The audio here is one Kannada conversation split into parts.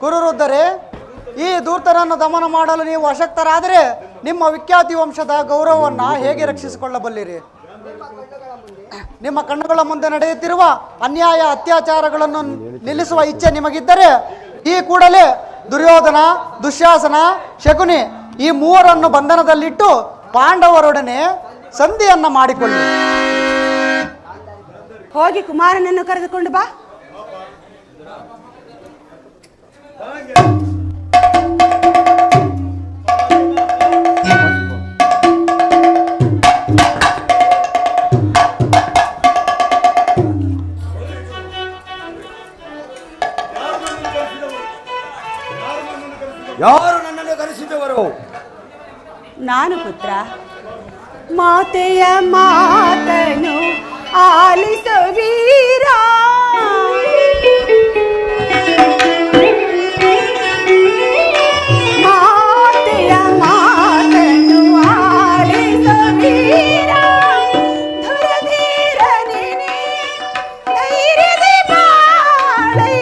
ಕುರುರುದ್ದರೆ, ಈ ಧೂರ್ತರನ್ನು ದಮನ ಮಾಡಲು ನೀವು ಅಶಕ್ತರಾದರೆ ನಿಮ್ಮ ವಿಖ್ಯಾತಿ ವಂಶದ ಗೌರವವನ್ನು ಹೇಗೆ ರಕ್ಷಿಸಿಕೊಳ್ಳಬಲ್ಲಿರಿ? ನಿಮ್ಮ ಕಣ್ಣುಗಳ ಮುಂದೆ ನಡೆಯುತ್ತಿರುವ ಅನ್ಯಾಯ ಅತ್ಯಾಚಾರಗಳನ್ನು ನಿಲ್ಲಿಸುವ ಇಚ್ಛೆ ನಿಮಗಿದ್ದರೆ ಈ ಕೂಡಲೇ ದುರ್ಯೋಧನ, ದುಶ್ಯಾಸನ, ಶಕುನಿ ಈ ಮೂವರನ್ನು ಬಂಧನದಲ್ಲಿಟ್ಟು ಪಾಂಡವರೊಡನೆ ಸಂಧಿಯನ್ನ ಮಾಡಿಕೊಳ್ಳಿ. ಹೋಗಿ ಕುಮಾರನನ್ನು ಕರೆದುಕೊಂಡು ಬಾ. ಯಾರು ನನ್ನನ್ನು ಕರೆಸಿದವರು? ನಾನು ಪುತ್ರ. ಮಾತೆಯ ಮಾತನು ಆಲಿಸು ವೀರ. ಮಾತೆಯ ಮಾತನು ಆಲಿಸು ವೀರ. ಧುರಧೀರ ನೀನೆ ಧೈರ್ಯದಿ ಬಾಳೈ.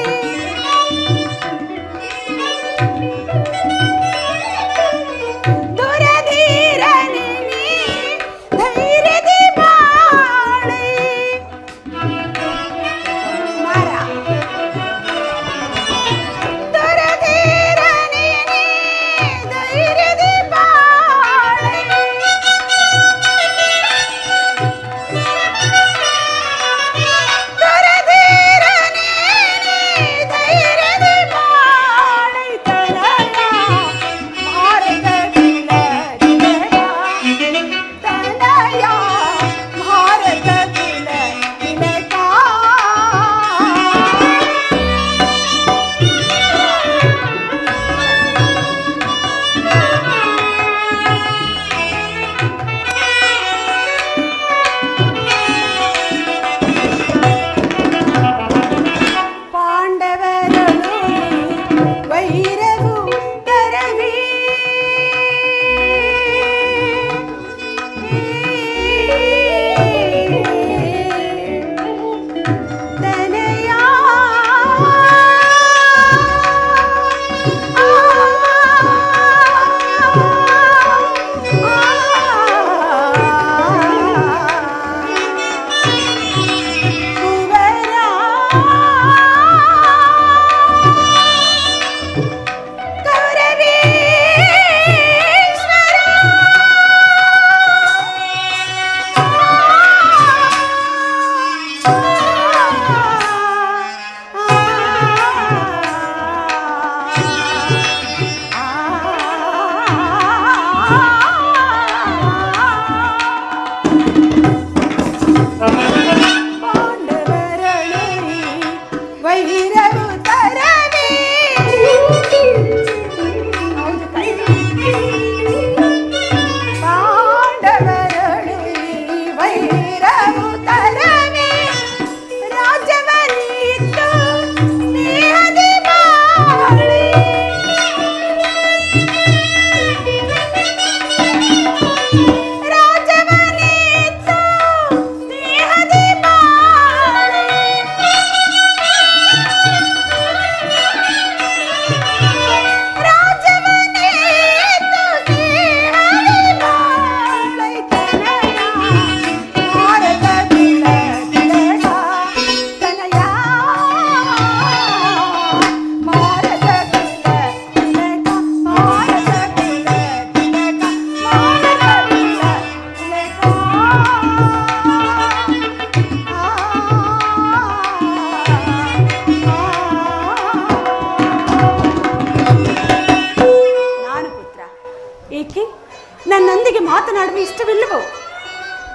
ನನ್ನೊಂದಿಗೆ ಮಾತನಾಡುವ ಇಷ್ಟವಿಲ್ಲವೋ?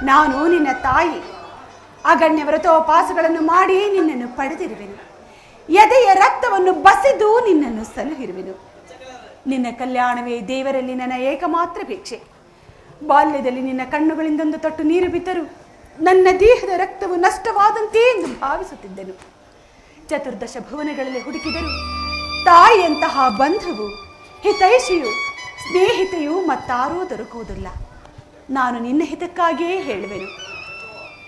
ನಾನು ನಿನ್ನ ತಾಯಿ. ಅಗಣ್ಯ ವ್ರತೋಪಾಸಗಳನ್ನು ಮಾಡಿ ನಿನ್ನನ್ನು ಪಡೆದಿರುವೆನು. ಎದೆಯ ರಕ್ತವನ್ನು ಬಸಿದು ನಿನ್ನನ್ನು ಸಲುಹಿರುವೆನು. ನಿನ್ನ ಕಲ್ಯಾಣವೇ ದೇವರಲ್ಲಿ ನನ್ನ ಏಕಮಾತ್ರ ಭಿಕ್ಷೆ. ಬಾಲ್ಯದಲ್ಲಿ ನಿನ್ನ ಕಣ್ಣುಗಳಿಂದೊಂದು ತೊಟ್ಟು ನೀರು ಬಿದ್ದರೂ ನನ್ನ ದೇಹದ ರಕ್ತವು ನಷ್ಟವಾದಂತೆ ಎಂದು ಭಾವಿಸುತ್ತಿದ್ದೆನು. ಚತುರ್ದಶ ಭುವನಗಳಲ್ಲಿ ಹುಡುಕಿದರು ತಾಯಿಯಂತಹ ಬಂಧುವು, ಹಿತೈಷಿಯು, ಸ್ನೇಹಿತೆಯು ಮತ್ತಾರೂ ದೊರಕುವುದಿಲ್ಲ. ನಾನು ನಿನ್ನ ಹಿತಕ್ಕಾಗಿಯೇ ಹೇಳುವೆನು.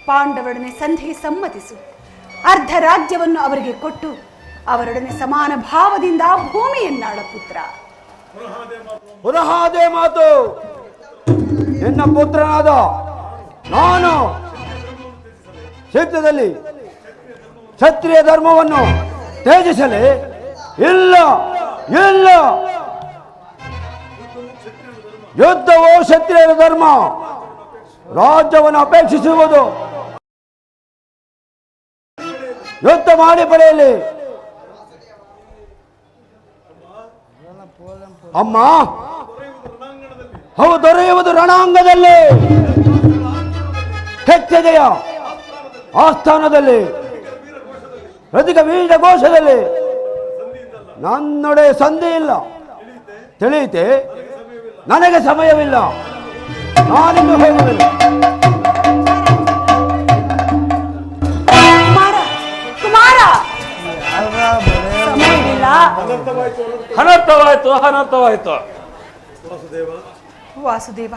ಪಾಂಡವರೊಡನೆ ಸಂಧಿ ಸಮ್ಮತಿಸು. ಅರ್ಧ ರಾಜ್ಯವನ್ನು ಅವರಿಗೆ ಕೊಟ್ಟು ಅವರೊಡನೆ ಸಮಾನ ಭಾವದಿಂದ ಭೂಮಿಯನ್ನಾಳ ಪುತ್ರ. ಪುನಃ ಅದೇ ಮಾತು. ನಿನ್ನ ಪುತ್ರನಾದ ನಾನು ಶೀಘ್ರದಲ್ಲಿ ಕ್ಷತ್ರಿಯ ಧರ್ಮವನ್ನು ತ್ಯಜಿಸಲಿ? ಇಲ್ಲ ಇಲ್ಲ, ಯುದ್ಧವೋ ಕ್ಷತ್ರಿಯರ ಧರ್ಮ. ರಾಜ್ಯವನ್ನು ಅಪೇಕ್ಷಿಸುವುದು ಯುದ್ಧ ಮಾಡಿ ಪಡೆಯಲಿ. ಅಮ್ಮ, ಅವು ದೊರೆಯುವುದು ರಣಾಂಗದಲ್ಲಿ, ಕೆಚ್ಚದೆಯ ಆಸ್ಥಾನದಲ್ಲಿ, ರತಿಕ ವೀರ ಘೋಷದಲ್ಲಿ. ನನ್ನೊಡೆ ಸಂಧಿ ಇಲ್ಲ. ತಿಳಿಯಿತೆ? ನನಗೆ ಸಮಯವಿಲ್ಲ. ನಾನಿನ್ನು ಹೋಗುವುದಿಲ್ಲ. ಕುಮಾರ, ಸಮಯವಿಲ್ಲ. ಅನರ್ಥವಾಯ್ತು. ವಾಸುದೇವ,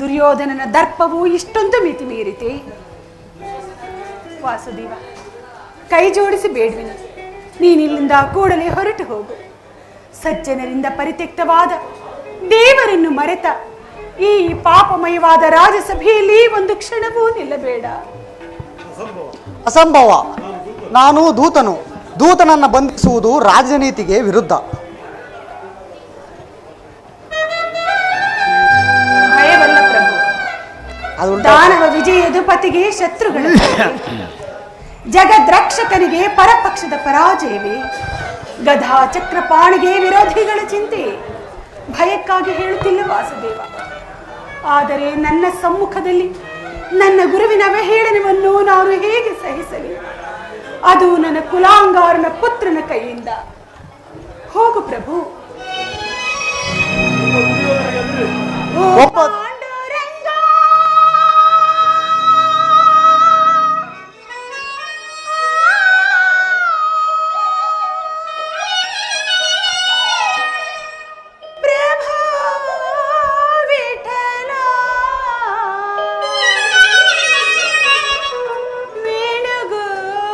ದುರ್ಯೋಧನನ ದರ್ಪವು ಇಷ್ಟೊಂದು ಮಿತಿ ಮೀರಿತೆ. ವಾಸುದೇವ, ಕೈ ಜೋಡಿಸಿ ಬೇಡ್ವಿನಿ, ನೀನಿಲ್ಲಿಂದ ಕೂಡಲೇ ಹೊರಟು ಹೋಗು. ಸಜ್ಜನರಿಂದ ಪರಿತ್ಯಕ್ತವಾದ, ದೇವರನ್ನು ಮರೆತ ಈ ಪಾಪಮಯವಾದ ರಾಜಸಭೆಯಲ್ಲಿ ಒಂದು ಕ್ಷಣವೂ ನಿಲ್ಲಬೇಡ. ಅಸಂಭವ. ನಾನು ದೂತನು. ದೂತನನ್ನು ಬಂಧಿಸುವುದು ರಾಜನೀತಿಗೆ ವಿರುದ್ಧ. ಭಯವಲ್ಲ ಪ್ರಭು. ದಾನವ ವಿಜಯದುಪತಿಗೆ ಶತ್ರುಗಳ ಜಗದ್ರಕ್ಷಕನಿಗೆ ಪರಪಕ್ಷದ ಪರಾಜಯವೇ. ಗದಾ ಚಕ್ರಪಾಣಿಗೆ ವಿರೋಧಿಗಳ ಚಿಂತೆ. ಭಯಕ್ಕಾಗಿ ಹೇಳುತ್ತಿಲ್ಲ ವಾಸುದೇವ. ಆದರೆ ನನ್ನ ಸಮ್ಮುಖದಲ್ಲಿ ನನ್ನ ಗುರುವಿನ ಅವಹೇಳನವನ್ನು ನಾನು ಹೇಗೆ ಸಹಿಸಲಿ? ಅದು ನನ್ನ ಕುಲಾಂಗಾರನ ಪುತ್ರನ ಕೈಯಿಂದ. ಹೋಗು ಪ್ರಭು. ಪಾಂಡುರಂಗ, ಪ್ರಭು ವಿಠಲ, ವೇಣುಗೋಪಾಲ,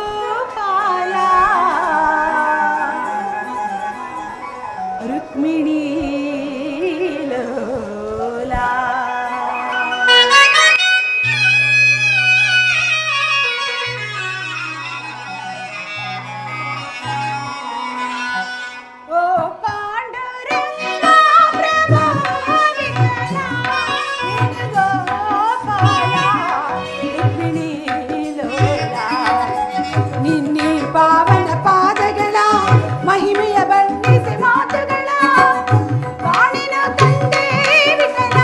ರುಕ್ಮಿಣಿ ಲೋಲಾ. ಓ ಪಾಂಡುರಂಗ, ಪ್ರಭು ವಿಠಲ, ವೇಣುಗೋಪಾಲ, ರುಕ್ಮಿಣಿ ಲೋಲಾ. ನಿನ್ನೆ ಪಾವನ ಪಾದಗಳ ಮಹಿಮೆಯ ಬಣ್ಣಿಸಿ ಮಾತುಗಳ ಕಾಣಿನ ಕಂಡೆ ವಿಠಲ.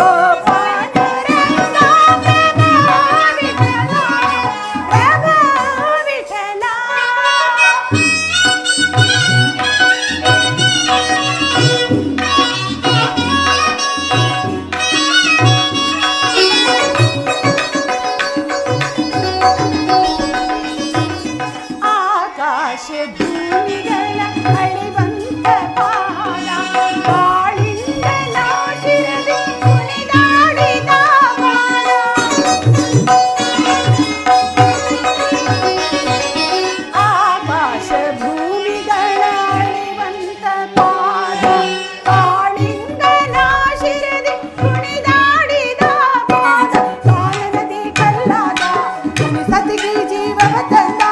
ಓ ಪಾಂಡುರಂಗ, ಪ್ರಭು ವಿಠಲ, ಪ್ರಭು ವಿಠಲ. ಆಕಾಶ ಭೂಮಿಗಳ ಅಳಿವಂತ ಪಾದ, ಬಾಳಿಂದ ನಾಶಿರದೆ ಕುಣಿದಾಡಿದ ಬಾಲ. ಆಕಾಶ ಭೂಮಿಗಳ ಅಳಿವಂತ ಪಾದ, ಬಾಳಿಂದ ನಾಶಿರದೆ ಕುಣಿದಾಡಿದ ಪಾದ. ಕಾಲನದಿ ಕಲ್ಲಾದ ಸತಿಗೆ ಜೀವವ ತಂದ.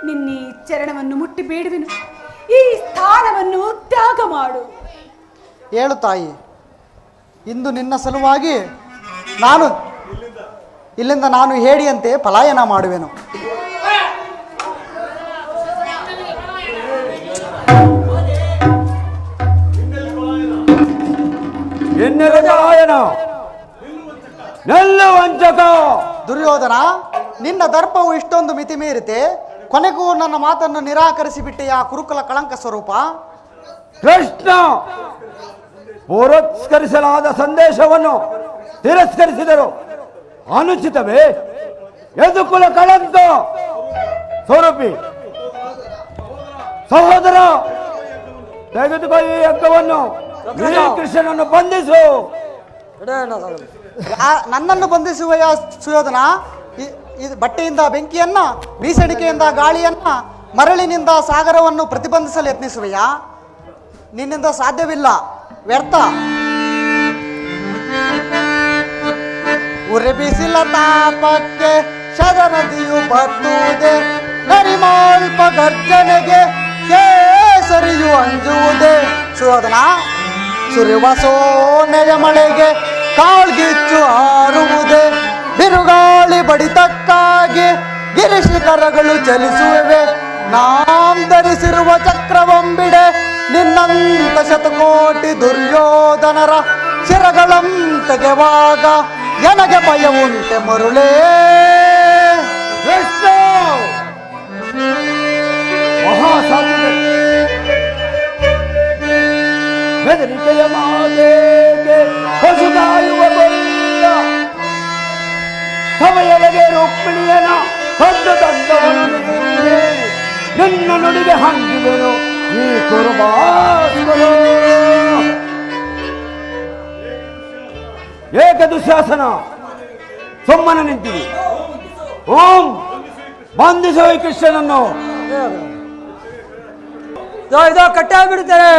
ನಿನ್ನೆ ಚರಣವನ್ನು ಮುಟ್ಟಿ ಬೇಡುವೆನು, ಈ ಸ್ಥಾನವನ್ನು ತ್ಯಾಗ ಮಾಡು. ಹೇಳು ತಾಯಿ, ಇಂದು ನಿನ್ನ ಸಲುವಾಗಿ ಇಲ್ಲಿಂದ ನಾನು ಹೇಳಿಯಂತೆ ಪಲಾಯನ ಮಾಡುವೆನು. ದುರ್ಯೋಧನ, ನಿನ್ನ ದರ್ಪವು ಇಷ್ಟೊಂದು ಮಿತಿ ಮೀರಿತೆ, ಕೊನೆಗೂ ನನ್ನ ಮಾತನ್ನು ನಿರಾಕರಿಸಿ ಬಿಟ್ಟೆಯ ಕುರುಕುಲ ಕಳಂಕ ಸ್ವರೂಪ. ಕೃಷ್ಣ ಪುರಸ್ಕರಿಸಲಾದ ಸಂದೇಶವನ್ನು ತಿರಸ್ಕರಿಸಿದರು ಅನುಚಿತವೇ? ಯದುಕುಲ ಕಳಂಕ ಸ್ವರೂಪಿ ಸಹೋದರ, ತೆಗೆದುಕೋ ಈ ಹಗ್ಗವನ್ನು, ಕೃಷ್ಣನನ್ನು ಬಂಧಿಸು. ನನ್ನನ್ನು ಬಂಧಿಸುವೆಯ ಸುಯೋಧನ? ಇದು ಬಟ್ಟೆಯಿಂದ ಬೆಂಕಿಯನ್ನ, ಬೀಸಣಿಕೆಯಿಂದ ಗಾಳಿಯನ್ನ, ಮರಳಿನಿಂದ ಸಾಗರವನ್ನು ಪ್ರತಿಬಂಧಿಸಲು ಯತ್ನಿಸುವೆಯಾ? ನಿನ್ನಿಂದ ಸಾಧ್ಯವಿಲ್ಲ, ವ್ಯರ್ಥ. ಉರಿ ಬಿಸಿಲ ತಾಪಕ್ಕೆ ಶರನದಿಯು ಬತ್ತುವುದೇ, ನರಿಮಾಲ್ಪ ಗರ್ಜನೆಗೆ ಕೇಸರಿಯು ಅಂಜುವುದೇ. ಸುಯೋಧನ, ಸುರಿವ ಸೋನೆಯ ಮಳೆಗೆ ಕಾಳ್ಗಿಚ್ಚು ಹಾರುವುದೇ, ಬಿರುಗಾಳಿ ಬಡಿತಕ್ಕಾಗಿ ಗಿರಿಶಿಖರಗಳು ಚಲಿಸುವೆ. ನಾಂ ಧರಿಸಿರುವ ಚಕ್ರವಂಬಿಡೆ, ನಿನ್ನಂತ ಶತಕೋಟಿ ದುರ್ಯೋಧನರ ಶಿರಗಳಂ ತೆಗೆವಾಗ ನನಗೆ ಭಯ ಉಂಟೆ ಮರುಳೇ. ಬೆದರಿಕೆಯ ಮಾತೆಗೆ ಹೊಸದಾಯುವ ಗೊಲ್ಲ, ಸಮಯದಗೆ ರುಕ್ಮಿಣಿಯನ ತಂದು ತಂದವನು ನೀನೆ, ನಿನ್ನ ನುಡಿಗೆ ಹಂಗಿದೆನು ಈ ಕುರುಬಾಸುಗಳು. ಏಕೆ ದುಶ್ಯಾಸನ ಸುಮ್ಮನೆ ನಿಂತಿದೆ? ಓಂ ಬಂಧಿಸುವ ಈ ಕೃಷ್ಣನನ್ನು. ಇದೋ ಕಟ್ಟಾಗ್ಬಿಡ್ತಾರೆ.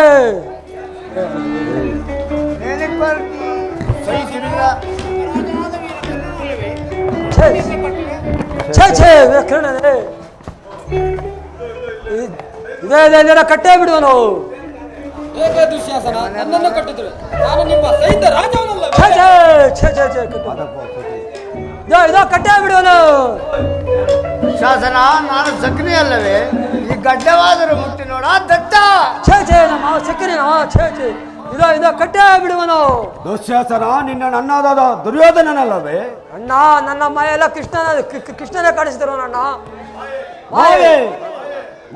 ಕಟ್ಟೇ ಬಿಡುವನು. ದುಶ್ಯಾಸನ ನನ್ನನ್ನು ಕಟ್ಟಿದ್ರು, ನಾನು ನಿಮ್ಮ ಸೈನ್ಯ ರಾಜವನಲ್ಲ. ಇದೋ ಕಟ್ಟೇ ಬಿಡುವನು. ಶಾಸನ, ನಾನು ಸಕ್ರಿಯ ಅಲ್ಲವೇ? ಈ ಗಡ್ಡವಾದರೂ ಮುಟ್ಟಿ ನೋಡ ದಟ್ಟ. ನಮ್ಮ ಸಕ್ಕರೆ ಇದೋ ಕಟ್ಟೇ ಬಿಡುವನು. ದುಶ್ಯಾಸನ, ನಿನ್ನ ನನ್ನದಾದ ದುರ್ಯೋಧನನಲ್ಲವೇ? ಅಣ್ಣ, ನನ್ನ ಮೈಯೆಲ್ಲ ಕೃಷ್ಣನೇ ಕಾಣಿಸಿದರು ನನ್ನ ಮಾಯೆ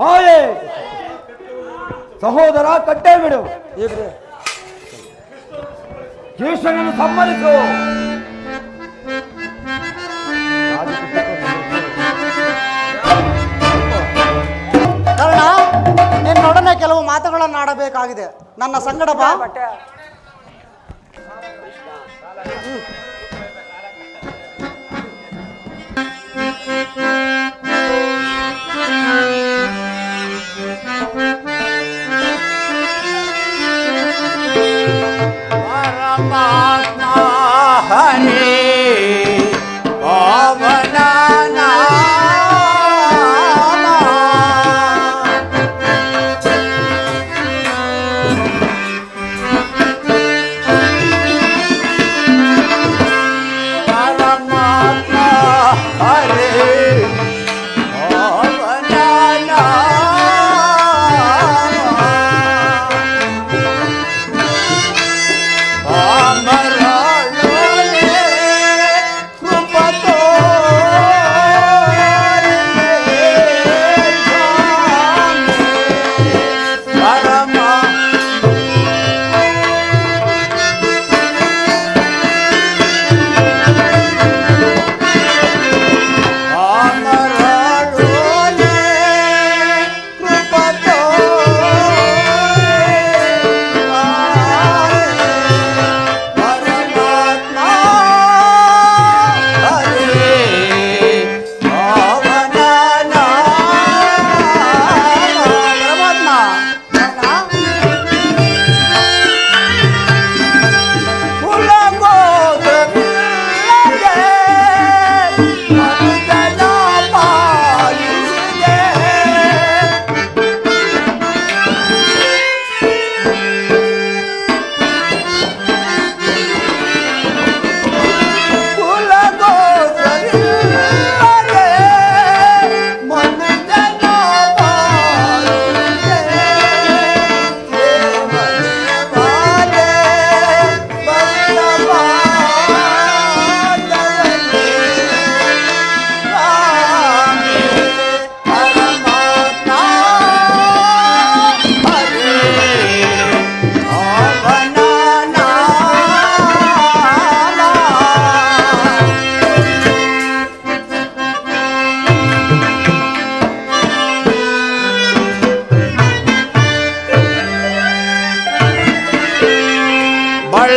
ಮಾಯೆ. ಸಹೋದರ, ಕಟ್ಟೇ ಬಿಡು. ಕೃಷ್ಣನನ್ನು ಸಮ್ಮತಿಸು. ಕರ್ಣ, ನಿನ್ನೊಡನೆ ಕೆಲವು ಮಾತುಗಳನ್ನು ಆಡಬೇಕಾಗಿದೆ. ನನ್ನ ಸಂಗಡ ಬಾ. ಪರಮಾತ್ಮ ಹರೇ ಪವನ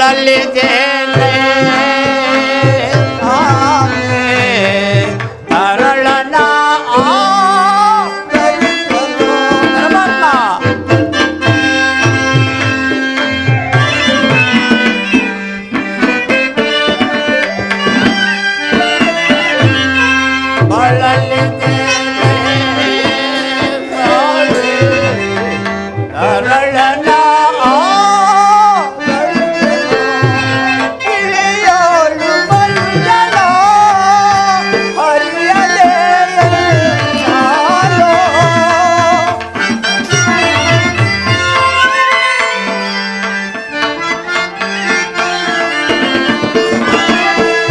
ಬಳಲಿದ್ದೇನೆ ತರಳನ ಪರಮಾತ್ಮ ತರಳನ ಇಳಿಯೋಳು ಮಂಡಲ ಹರಿಯಲೇ ಯಾರೋ.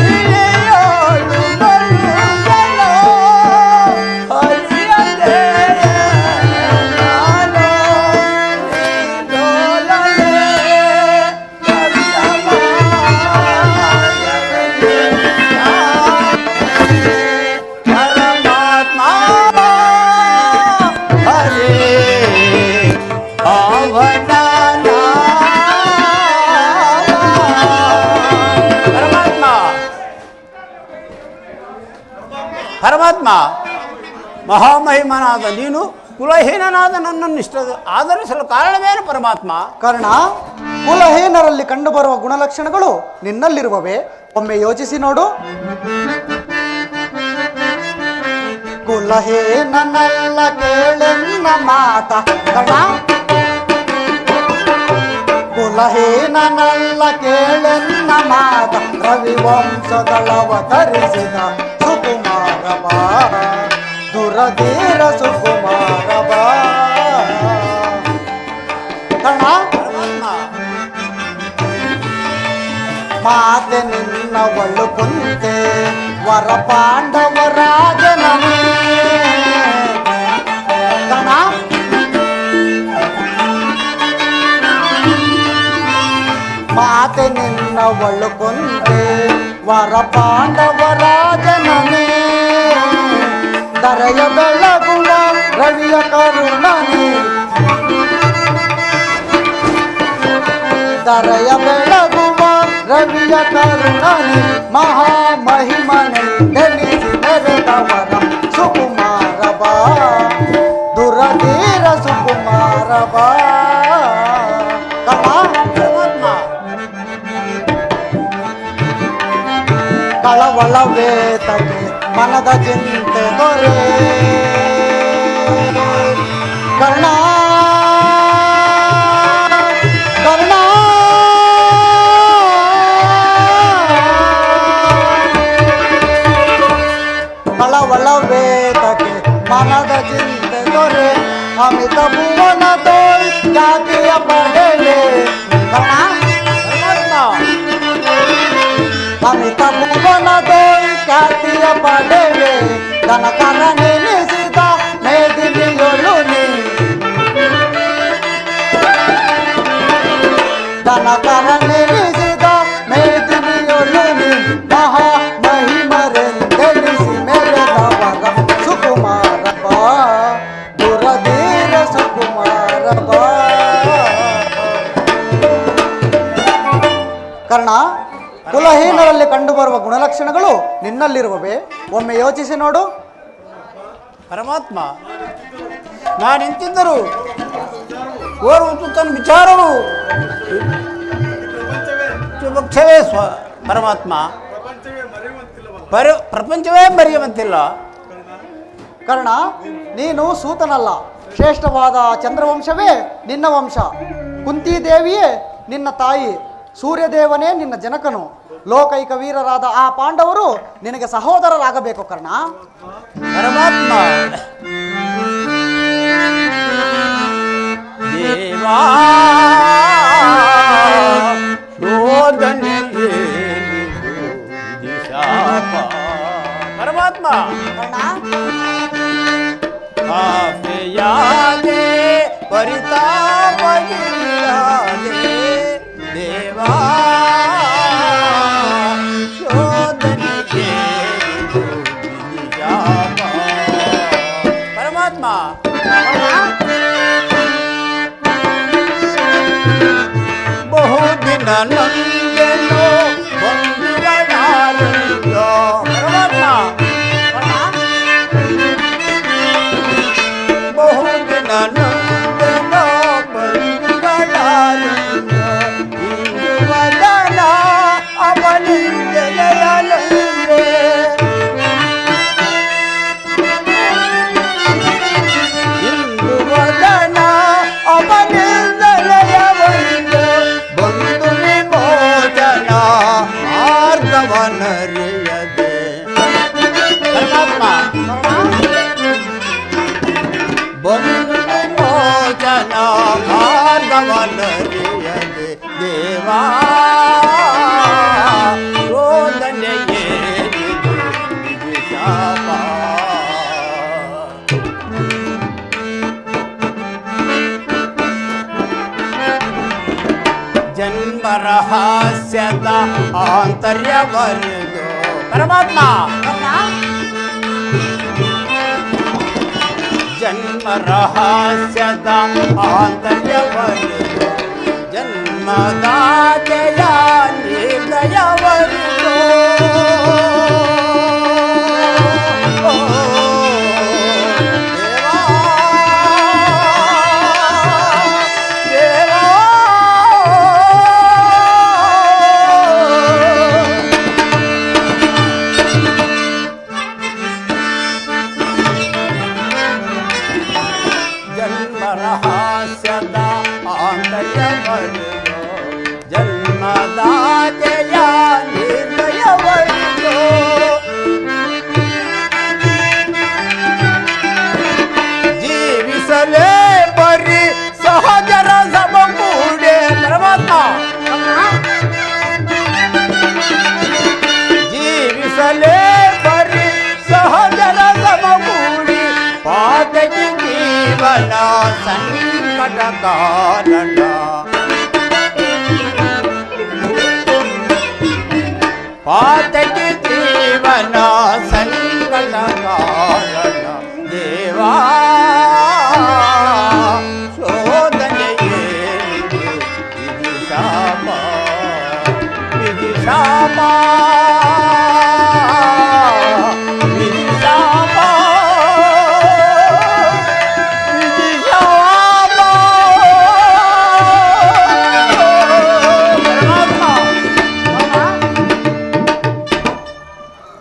ಇಳಿಯೋಳು ಮಂಡಲ ಹರಿಯಲೇ ಪರಮಾತ್ಮ ಮಹಾಮಹಿಮನಾದ ನೀನು ಕುಲಹೀನನಾದ ನನ್ನನ್ನು ಇಷ್ಟ ಆಧರಿಸಲು ಕಾರಣವೇನು ಪರಮಾತ್ಮ? ಕರ್ಣ, ಕುಲಹೀನರಲ್ಲಿ ಕಂಡುಬರುವ ಗುಣಲಕ್ಷಣಗಳು ನಿನ್ನಲ್ಲಿರುವವೇ? ಒಮ್ಮೆ ಯೋಚಿಸಿ ನೋಡು. ಕುಲಹೀನನಲ್ಲ ಕೇಳೆನ್ನ ಮಾತ ಕರ್ಣ, ಕುಲಹೀನನಲ್ಲ ಕೇಳೆನ್ನ ಮಾತ ರವಿವಂಶದಳವತರಿಸಿದ ಸುಕುಮಾರ ಬಾ, ದುರಧೀರ ಸುಕುಮಾರ ಬಾ. ಕರ್ಣ, ಮಾತೆ ನಿನ್ನವಳು ಕುಂತೆ ವರ ಪಾಂಡವರಾಜನೇ. ಕರ್ಣ, ಮಾತೆ ನಿನ್ನವಳು ಕುಂತೆ ವರ ಪಾಂಡವರಾಜನೇ. ದರೆಯ ಬೆಳಗುವ ರವಿಯ ಕರುಣನೆ, ದರೆಯ ಬೆಳಗುವ ರವಿಯ ಕರುಣನೆ. ಮಹಾಮಹಿಮನೆ ಧರಿಸಿ ಮೆರೆದವರ ಸುಕುಮಾರ ಬಾ, ದುರಧೀರ ಸುಕುಮಾರ ಬಾ. ಕಳವಳವೇ ತಗೆ ಮನದ ಚಿಂತೆ ದೊರೆ ಕರ್ಣ, ಕರ್ಣ. ಕಳವಳವೇ ತಗೆ ಮನದ ಚಿಂತೆ ದೊರೆ ಅಮಿತ ಭುವನ ತೋಳ್ ಜಾತಿಯ ಪಡೆಯೇ. ಕರ್ಣ, ಅಮಿತ ಭುವನ ತೋಳ್ ಖ್ಯಾತಿಯ ಪಡೆವೆ ದನಕರ ನೆನೆಸಿದ ಮೇದಿನಿಯೊಳು ನೀ. ದನಕರ ನೆನೆಸಿದ ಮೇದಿನಿಯೊಳು ನೀ. ಮಹಾ ಮಹಿಮರೆಂದೆನಿಸಿ ಮೆರೆದವರ ಸುಕುಮಾರ ಬಾ, ದುರಧೀರ ಸುಕುಮಾರ ಬಾ. ಕರ್ಣ, ಕುಲಹೀನರಲ್ಲಿ ಕಂಡುಬರುವ ಗುಣಲಕ್ಷಣಗಳು ನಿನ್ನಲ್ಲಿರುವವೇ? ಒಮ್ಮೆ ಯೋಚಿಸಿ ನೋಡು. ಪರಮಾತ್ಮ, ನಾನಿಂತಿದ್ದರು ಓರ್ವ ತನ್ನ ವಿಚಾರವು ಪಕ್ಷವೇ ಪರಮಾತ್ಮ, ಪ್ರಪಂಚವೇ ಮರೆಯುವಂತಿಲ್ಲ. ಕರ್ಣ, ನೀನು ಸೂತನಲ್ಲ, ಶ್ರೇಷ್ಠವಾದ ಚಂದ್ರವಂಶವೇ ನಿನ್ನ ವಂಶ. ಕುಂತಿದೇವಿಯೇ ನಿನ್ನ ತಾಯಿ, ಸೂರ್ಯದೇವನೇ ನಿನ್ನ ಜನಕನು. ಲೋಕೈಕ ವೀರರಾದ ಆ ಪಾಂಡವರು ನಿನಗೆ ಸಹೋದರರಾಗಬೇಕು ಕರ್ಣ. ಪರಮಾತ್ಮ, ದೇವಾ ಪರಮಾತ್ಮ, ಆಫೆಯಾದೆ ಪರಿತಾಪವಿಲ್ಲದೆ ದೇವಾ ಶೋಧನೆಗೆ ಪರಮಾತ್ಮ, ಬಹುದಿನ ಬಂಧುಗಳಾರೆಂದು. ಪರಮಾತ್ಮ ಬಹುದಿನ ನೊಂದೆನ ಬಂಧುಗಳಾರೆಂದು. ಇಂದು ವದನ ಅವನಿಂದೆಲೆಯಲೆಂದೆ. ಇಂದು ವದನ ಅವನಿಂದೆಲೆಯವರೆಂದು. ಬಂಧು ವಿಮೋಚನ ಮಾರ್ಗವನರಿಯದೆ. ಪರಮಾತ್ಮ ಬಂಧು ವಿಮೋಚನ ಮಾರ್ಗವನರಿಯದೆ. ದೇವಾ ರೋದನೆಯೇರಿದು ಇದು ಶಾಪ. ಜನ್ಮ ರಹಸ್ಯದ ಆಂತರ್ಯವರಿದು. ಪರಮಾತ್ಮ ಜನ್ಮ ರಹಸ್ಯದ ಆಂತರ್ಯವರಿದು. ಜನ್ಮದಾತೆಯ ನಿರ್ದಯವರಿದು. ದೇವಾ ಜನ್ಮ ರಹಸ್ಯದ ಆಂತರ್ಯವರಿದು. ಜನ್ಮದಾತೆಯ ನಿರ್ದಯವರಿದು. ಜೀವಿಸಲೇ ಬರಿ ಸಹಜರ ಸಮಕೂಡೆ. ಪರಮಾತ್ಮ ಜೀವಿಸಲೇ ಬರಿ ಸಹಜರ ಸಮಕೂಡಿ. ಪಾತಕಿ ಜೀವನ ಸಂಕಟ ಕಾರಣ. ಪಾತಕಿ ಜೀವನ ಸಂಕಟ ಕಾರಣ. ದೇವಾ ಶೋಧನೆಯೇರಿದು ಇದು ಶಾಪ. ಇದು ಶಾಪ. ಇದು ಶಾಪ. ಇದು ಶಾಪ.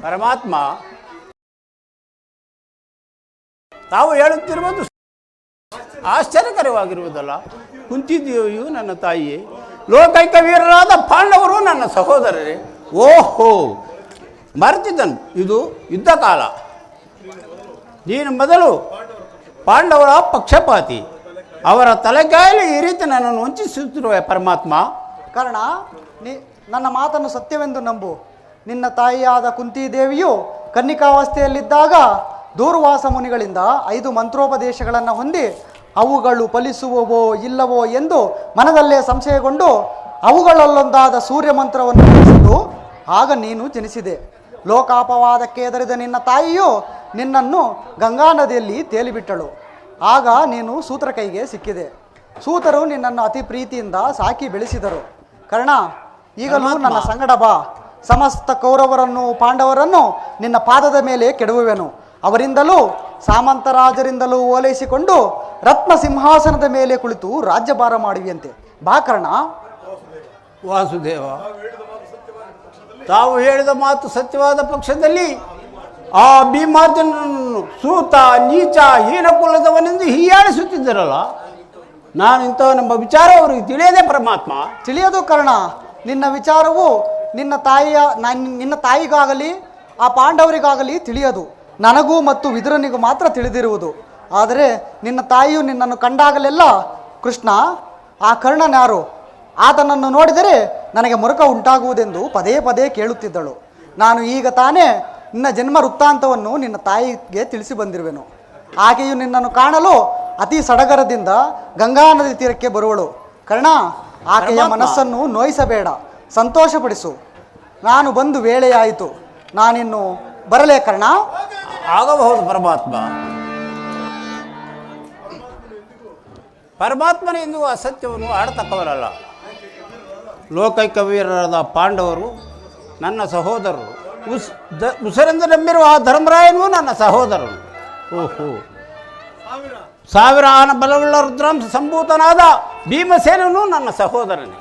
ಪರಮಾತ್ಮ ತಾವು ಹೇಳುತ್ತಿರುವುದು ಆಶ್ಚರ್ಯಕರವಾಗಿರುವುದಲ್ಲ. ಕುಂತಿದೇವಿಯು ನನ್ನ ತಾಯಿಯೇ, ಲೋಕೈಕ ವೀರರಾದ ಪಾಂಡವರು ನನ್ನ ಸಹೋದರರೇ. ಓಹೋ, ಮರೆತಿದ್ದನು, ಇದು ಯುದ್ಧ ಕಾಲ. ನೀನು ಮೊದಲು ಪಾಂಡವರ ಪಕ್ಷಪಾತಿ. ಅವರ ತಲೆಗಾಯಲು ಈ ರೀತಿ ನನ್ನನ್ನು ವಂಚಿಸುತ್ತಿರುವೆ. ಪರಮಾತ್ಮ ಕರ್ಣ, ನನ್ನ ಮಾತನ್ನು ಸತ್ಯವೆಂದು ನಂಬು. ನಿನ್ನ ತಾಯಿಯಾದ ಕುಂತಿದೇವಿಯು ಕನ್ನಿಕಾವಸ್ಥೆಯಲ್ಲಿದ್ದಾಗ ದೂರ್ವಾಸ ಮುನಿಗಳಿಂದ 5 ಮಂತ್ರೋಪದೇಶಗಳನ್ನು ಹೊಂದಿ ಅವುಗಳು ಫಲಿಸುವವೋ ಇಲ್ಲವೋ ಎಂದು ಮನದಲ್ಲೇ ಸಂಶಯಗೊಂಡು ಅವುಗಳಲ್ಲೊಂದಾದ ಸೂರ್ಯ ಮಂತ್ರವನ್ನು ತಿಳಿಸಿದ್ದು. ಆಗ ನೀನು ಜನಿಸಿದೆ. ಲೋಕಾಪವಾದಕ್ಕೆ ಎದರಿದ ನಿನ್ನ ತಾಯಿಯು ನಿನ್ನನ್ನು ಗಂಗಾ ನದಿಯಲ್ಲಿ ತೇಲಿಬಿಟ್ಟಳು. ಆಗ ನೀನು ಸೂತ್ರ ಕೈಗೆ ಸಿಕ್ಕಿದೆ. ಸೂತರು ನಿನ್ನನ್ನು ಅತಿ ಪ್ರೀತಿಯಿಂದ ಸಾಕಿ ಬೆಳೆಸಿದರು. ಕರ್ಣ, ಈಗಲೂ ನನ್ನ ಸಂಗಡ ಬಾ. ಸಮಸ್ತ ಕೌರವರನ್ನು ಪಾಂಡವರನ್ನು ನಿನ್ನ ಪಾದದ ಮೇಲೆ ಕೆಡವುವೆನು. ಅವರಿಂದಲೂ ಸಾಮಂತರಾಜರಿಂದಲೂ ಓಲೈಸಿಕೊಂಡು ರತ್ನ ಸಿಂಹಾಸನದ ಮೇಲೆ ಕುಳಿತು ರಾಜ್ಯಭಾರ ಮಾಡುವಿಯಂತೆ. ಬಾ ಕರ್ಣ. ವಾಸುದೇವ, ತಾವು ಹೇಳಿದ ಮಾತು ಸತ್ಯವಾದ ಪಕ್ಷದಲ್ಲಿ ಆ ಭೀಮಾರ್ಜುನನನ್ನು ಸೂತ, ನೀಚ, ಹೀನ ಕುಲದವನೆಂದು ಹೀಯಾಳಿಸುತ್ತಿದ್ದರಲ್ಲ, ನಾನು ಇಂಥವನೆಂಬ ವಿಚಾರ ಅವರಿಗೆ ತಿಳಿಯದೆ. ಪರಮಾತ್ಮ ತಿಳಿಯದು ಕರ್ಣ. ನಿನ್ನ ವಿಚಾರವು ನಿನ್ನ ತಾಯಿಗಾಗಲಿ ಆ ಪಾಂಡವರಿಗಾಗಲಿ ತಿಳಿಯದು. ನನಗೂ ಮತ್ತು ವಿದುರನಿಗೂ ಮಾತ್ರ ತಿಳಿದಿರುವುದು. ಆದರೆ ನಿನ್ನ ತಾಯಿಯು ನಿನ್ನನ್ನು ಕಂಡಾಗಲೆಲ್ಲ, ಕೃಷ್ಣ, ಆ ಕರ್ಣನ್ಯಾರು? ಆತನನ್ನು ನೋಡಿದರೆ ನನಗೆ ಮುರುಕ ಉಂಟಾಗುವುದೆಂದು ಪದೇ ಪದೇ ಕೇಳುತ್ತಿದ್ದಳು. ನಾನು ಈಗ ತಾನೇ ನಿನ್ನ ಜನ್ಮ ವೃತ್ತಾಂತವನ್ನು ನಿನ್ನ ತಾಯಿಗೆ ತಿಳಿಸಿ ಬಂದಿರುವೆನು. ಆಕೆಯು ನಿನ್ನನ್ನು ಕಾಣಲು ಅತಿ ಸಡಗರದಿಂದ ಗಂಗಾ ನದಿ ತೀರಕ್ಕೆ ಬರುವಳು. ಕರ್ಣ, ಆಕೆಯ ಮನಸ್ಸನ್ನು ನೋಯಿಸಬೇಡ, ಸಂತೋಷಪಡಿಸು. ನಾನು ಬಂದು ವೇಳೆಯಾಯಿತು. ನಾನಿನ್ನು ಬರಲೇ ಕರ್ಣ? ಆಗಬಹುದು ಪರಮಾತ್ಮ. ಪರಮಾತ್ಮನ ಎಂದು ಅಸತ್ಯವನ್ನು ಆಡತಕ್ಕವರಲ್ಲ. ಲೋಕೈಕ ವೀರರಾದ ಪಾಂಡವರು ನನ್ನ ಸಹೋದರರು. ಉಸಿರೆಂದು ನಂಬಿರುವ ಆ ಧರ್ಮರಾಯನೂ ನನ್ನ ಸಹೋದರನು. ಓಹೋ, 1000 ಆನ ಬಲವುಳ್ಳ ರುದ್ರಾಂಶ ಸಂಭೂತನಾದ ಭೀಮಸೇನನು ನನ್ನ ಸಹೋದರನೇ.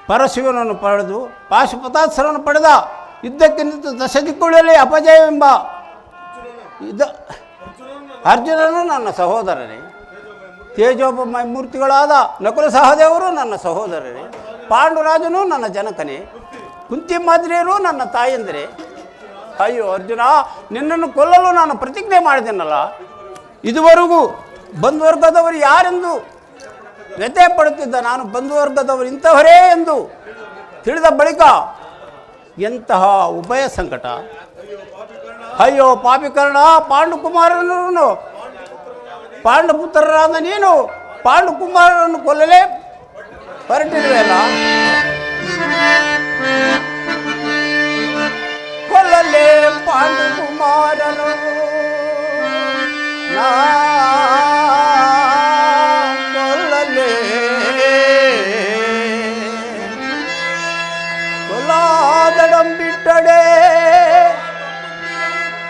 ಪರಶಿವನನ್ನು ಪಡೆದು ಪಾಶುಪತಾಸ್ತ್ರವನ್ನು ಪಡೆದ ಯುದ್ಧಕ್ಕೆ ನಿಂತು ದಶದಿಕ್ಕುಗಳಲ್ಲಿ ಅಪಜಯವೆಂಬ ಅರ್ಜುನನು ನನ್ನ ಸಹೋದರನೇ. ತೇಜೋಪಮಯ ಮೂರ್ತಿಗಳಾದ ನಕುಲ ಸಹದೇವರು ನನ್ನ ಸಹೋದರರೇ. ಪಾಂಡುರಾಜನು ನನ್ನ ಜನಕನೇ. ಕುಂತಿ ಮಾದ್ರಿಯರು ನನ್ನ ತಾಯಂದಿರೇ. ಅಯ್ಯೋ ಅರ್ಜುನ, ನಿನ್ನನ್ನು ಕೊಲ್ಲಲು ನಾನು ಪ್ರತಿಜ್ಞೆ ಮಾಡಿದೆನಲ್ಲ. ಇದುವರೆಗೂ ಬಂಧುವರ್ಗದವರು ಯಾರೆಂದು ವ್ಯಥೆ ಪಡುತ್ತಿದ್ದ ನಾನು ಬಂಧುವರ್ಗದವರು ಇಂಥವರೇ ಎಂದು ತಿಳಿದ ಬಳಿಕ ಎಂತಹ ಉಭಯ ಸಂಕಟ. ಅಯ್ಯೋ ಪಾಪಿಕರ್ಣ, ಪಾಂಡುಕುಮಾರನನ್ನು ಪಾಂಡುಪುತ್ರರಾದ ನೀನು ಪಾಂಡುಕುಮಾರನನ್ನು ಕೊಲ್ಲಲೇ ಹೊರಟಿರುವೆಯಲ್ಲ. ಕೊಲ್ಲಲೇ ಪಾಂಡುಕುಮಾರನು ಕೊಲ್ಲಲೇ ಕೊಲಾದಡಂಬಿಟ್ಟಡೆ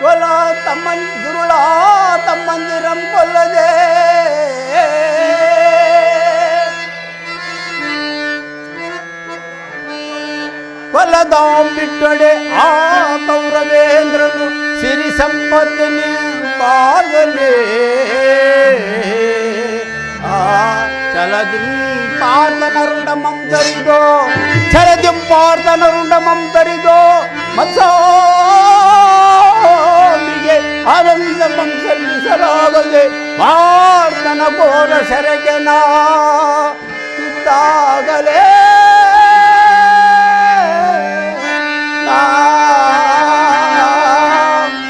ಕೊಲ ದುರುಳ ತಮ್ಮಂದಿರಂ ಕೊಲ್ಲದೆ ಕೊಲದಾಂಬಿಟ್ಟಡೆ ಆ ಕೌರವೇಂದ್ರನು ಸಿರಿ ಸಂಪತ್ತಿನ ಬಾಗಲೇ ಆ ಚಲದಿಂಪಾರ್ತನರುಂಡಮಂ ತರಿದೋ ಚಲದಿಂಪಾರ್ತನರುಂಡಮಂ ತರಿದೋ ಮತ್ಸಾಮಿಗೆ ಆನಂದಮಂ ಸಲ್ಲಿಸಲಾಗದೆ ಪಾರ್ಥನ ಘೋರ ಸೆರಗೆನ ಇದ್ದಾಗಲೇ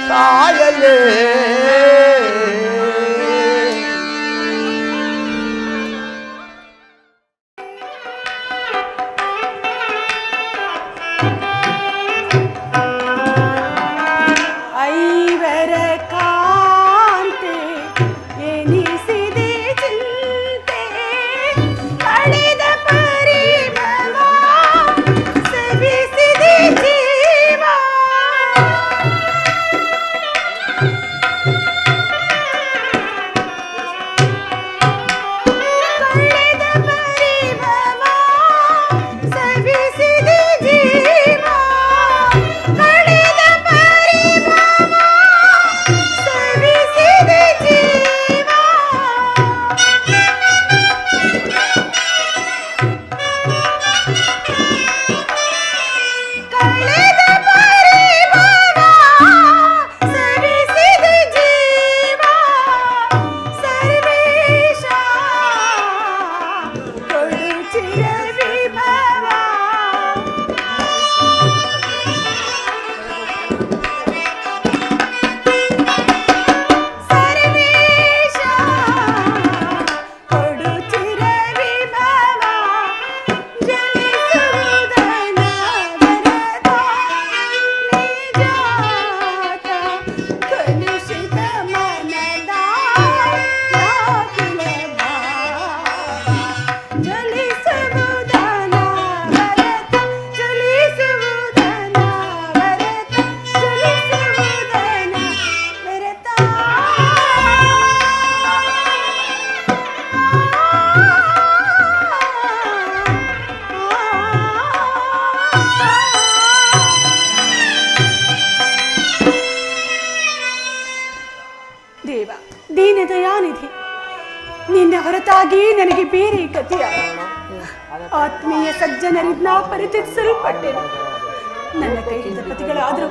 ಸಾಯಲೇ. ಐವರ ಕಾಂತೆ ಎನಿಸಿದೆ ಚಿಂತೆ ಕಳೆದ ಪರಿಮಳ ಸವಿಸಿದೆ ಜೀವ ಕಳೆದ ಪರಿಮಳ ಸವಿಸಿದೆ ಜೀವ ಕಳೆದ ಪರಿಮಳ ಸವಿಸಿದೆ ಜೀವ ಕಳೆದ ಪರಿಮಳ ಸವಿಸಿದೆ ಜೀವ ಸರ್ವೇಶ ಕೊಡು ಚಿರ ವಿಭವ ಸರ್ವೇಶ ಕೊಡು ಚಿರ ವಿಭವ ಜನಿಸುವುದನ ವರದ ನಿಜಾತ ಕಲುಷಿತ ಮನದ ಯಾತನೆ ಭಾವ ಜಲಿಸುವುದನ ವರದ ಜಲಿಸುವುದನ ವರದ ಜಲಿಸುವುದನ ವರದ ದೇವ ದೀನದಯಾನಿಧಿ, ನಿನ್ನ ಹೊರತಾಗಿ ನನಗೆ ಬೇರೆ ಗತಿಯಾಗ ಆತ್ಮೀಯ ಸಜ್ಜನರಿಂದ ಪರಿತ್ಯಜಿಸಲ್ಪಟ್ಟೆನು. ನನ್ನ ಕೈ ಹಿಡಿದ ಪತಿಗಳಾದರೂ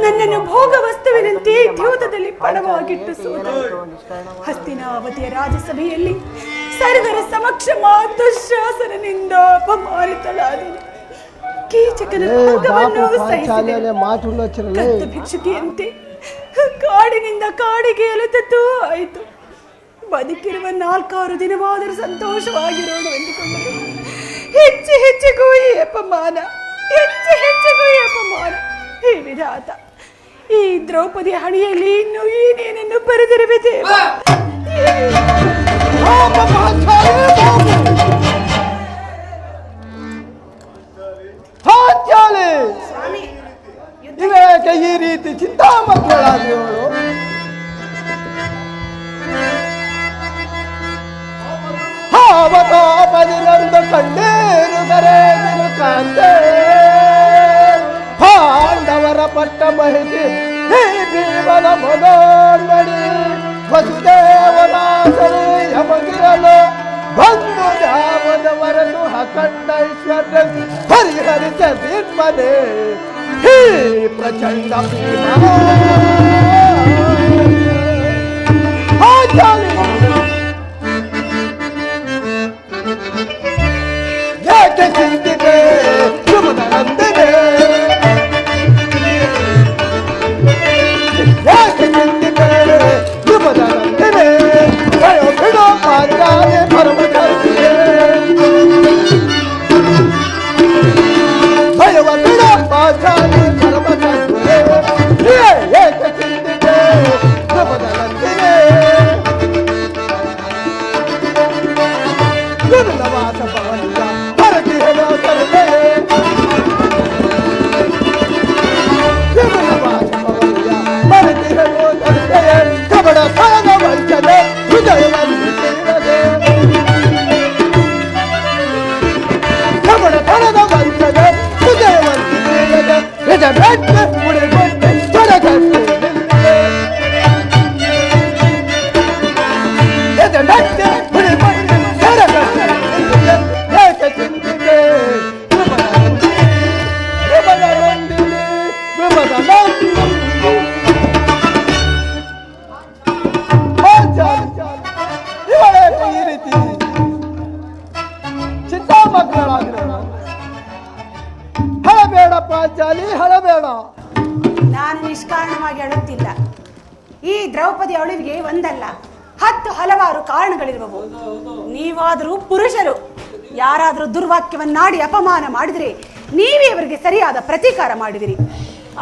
ನನ್ನನ್ನು ಭೋಗ ವಸ್ತುವಿನಂತೆ ದ್ಯೂತದಲ್ಲಿ ಪಣವಾಗಿಟ್ಟು ಸೋತರು. ಹಸ್ತಿನಾವತಿಯ ರಾಜಸಭೆಯಲ್ಲಿ ಸರ್ವರ ಸಮಕ್ಷ ದುಶ್ಯಾಸನನಿಂದ ಅಪಮಾನಿತಳಾದನು. ಕೀಚಕನ ಭೋಗವನ್ನು ಸಹಿಸಿದೆನು. ಕತ್ತ ಭಿಕ್ಷುಕಿಯಂತೆ ಕಾಡಿನಿಂದ ಕಾಡಿಗೆ ಎಲೆದದ್ದು ಆಯಿತು. ಬದುಕಿರುವ 4-6 ದಿನವಾದರೂ ಸಂತೋಷವಾಗಿರೋಣ ಎಂದುಕೊಂಡರು. ಹೆಚ್ಚು ಹೆಚ್ಚಿಗೂ ಈ ಅಪಮಾನ, ಹೆಚ್ಚು ಹೆಚ್ಚಿಗೂ ಈ ಅಪಮಾನ. ಹೇ ವಿಧಾತ, ಈ ದ್ರೌಪದಿ ಹಣಿಯಲ್ಲಿ ಇನ್ನು ಏನೇನನ್ನು ಬರೆದಿರುವೆ ದೇವ. ಅವತಾಪದಿರಂದು ಕಣ್ಣೀರು ಬರೆದಿರು ಕಾಂತೆ ಪಾಂಡವರ ಪಟ್ಟ ಮಾಹಿತಿ ಈ ಭೀಮನ ಮನೋನ್ಮಣಿ ವಸುದೇವನಾಸರಿ ಯಮಗಿರಲು ಬಂದು ಜಾವದವರನ್ನು ಅಖಂಡ ಐಶ್ವರ್ಯ ಪರಿಹರಿಸ ನಿರ್ಮನೆ ಹೀ ಪ್ರಚಂಡ ಭೀಮ ಏಕೆ ಚಿಂತಿತೆ ಶುಭದರಂದಿದೆ ಏಕೆ ಚಿಂತಿತೆ ಶುಭದರಂದಿದೆ ಭಯ ಬಿಡೋ ಪಾಂಚಾಲೆ ಪರಮಧರ್ಮಿಯೇ ಭಯವ ಬಿಡೋ ಪಾಂಚಾಲೆ ಪರಮಧರ್ಮಿಯೇ ಏಕೆ ಚಿಂತಿತೆ ಶುಭದರಂದಿದೆ ಗುರುನವಾಸ ಭವನಿಯ ಭರತಿ ಹೇಳೋ ತರುವೆ ಗುರುನವಾಸ ಭವನಿಯ ಭರತಿ ಹೇಳೋ ತರುವೆ ಕಬಡ ಸರದ ವಂಚನೆ ಹೃದಯವನ್ನು ತೀರದೆ ಕಬಡ ಸರದ ವಂಚನೆ ಹೃದಯವನ್ನು ತೀರದೆ ಎದೆಮೆಟ್ಟು ಉಳಿಗೊಟ್ಟೆ ತೊಡಗಟ್ಟು ನಿಲ್ಲಿದೆ ಎದೆಮೆಟ್ಟು ಉಳಿಗೊಟ್ಟೆ ತೊಡಗಟ್ಟು ನಿಲ್ಲಿದೆ ಏಕೆ ಚಿಂತಿತೆ ವಿಮಲನೊಂದಿಗೆ ಇವಳೇಕೆ ಈ ರೀತಿ ಚಿಂತಾಮಗ್ನಳಾಗಿರೋಣ ಹಳಬೇಡ ಪಾಂಚಾಲಿ ಹಳಬೇಡ ನಾನು ನಿಷ್ಕಾರಣವಾಗಿ ಅಳುತ್ತಿಲ್ಲ. ಈ ದ್ರೌಪದಿ ಅಳುವಿಗೆ ಒಂದಲ್ಲ 10 ಹಲವಾರು ಕಾರಣಗಳಿರುವವು. ನೀವಾದರೂ ಪುರುಷರು ಯಾರಾದರೂ ದುರ್ವಾಕ್ಯವನ್ನಾಡಿ ಅಪಮಾನ ಮಾಡಿದರೆ ನೀವೇ ಅವರಿಗೆ ಸರಿಯಾದ ಪ್ರತೀಕಾರ ಮಾಡಿದಿರಿ.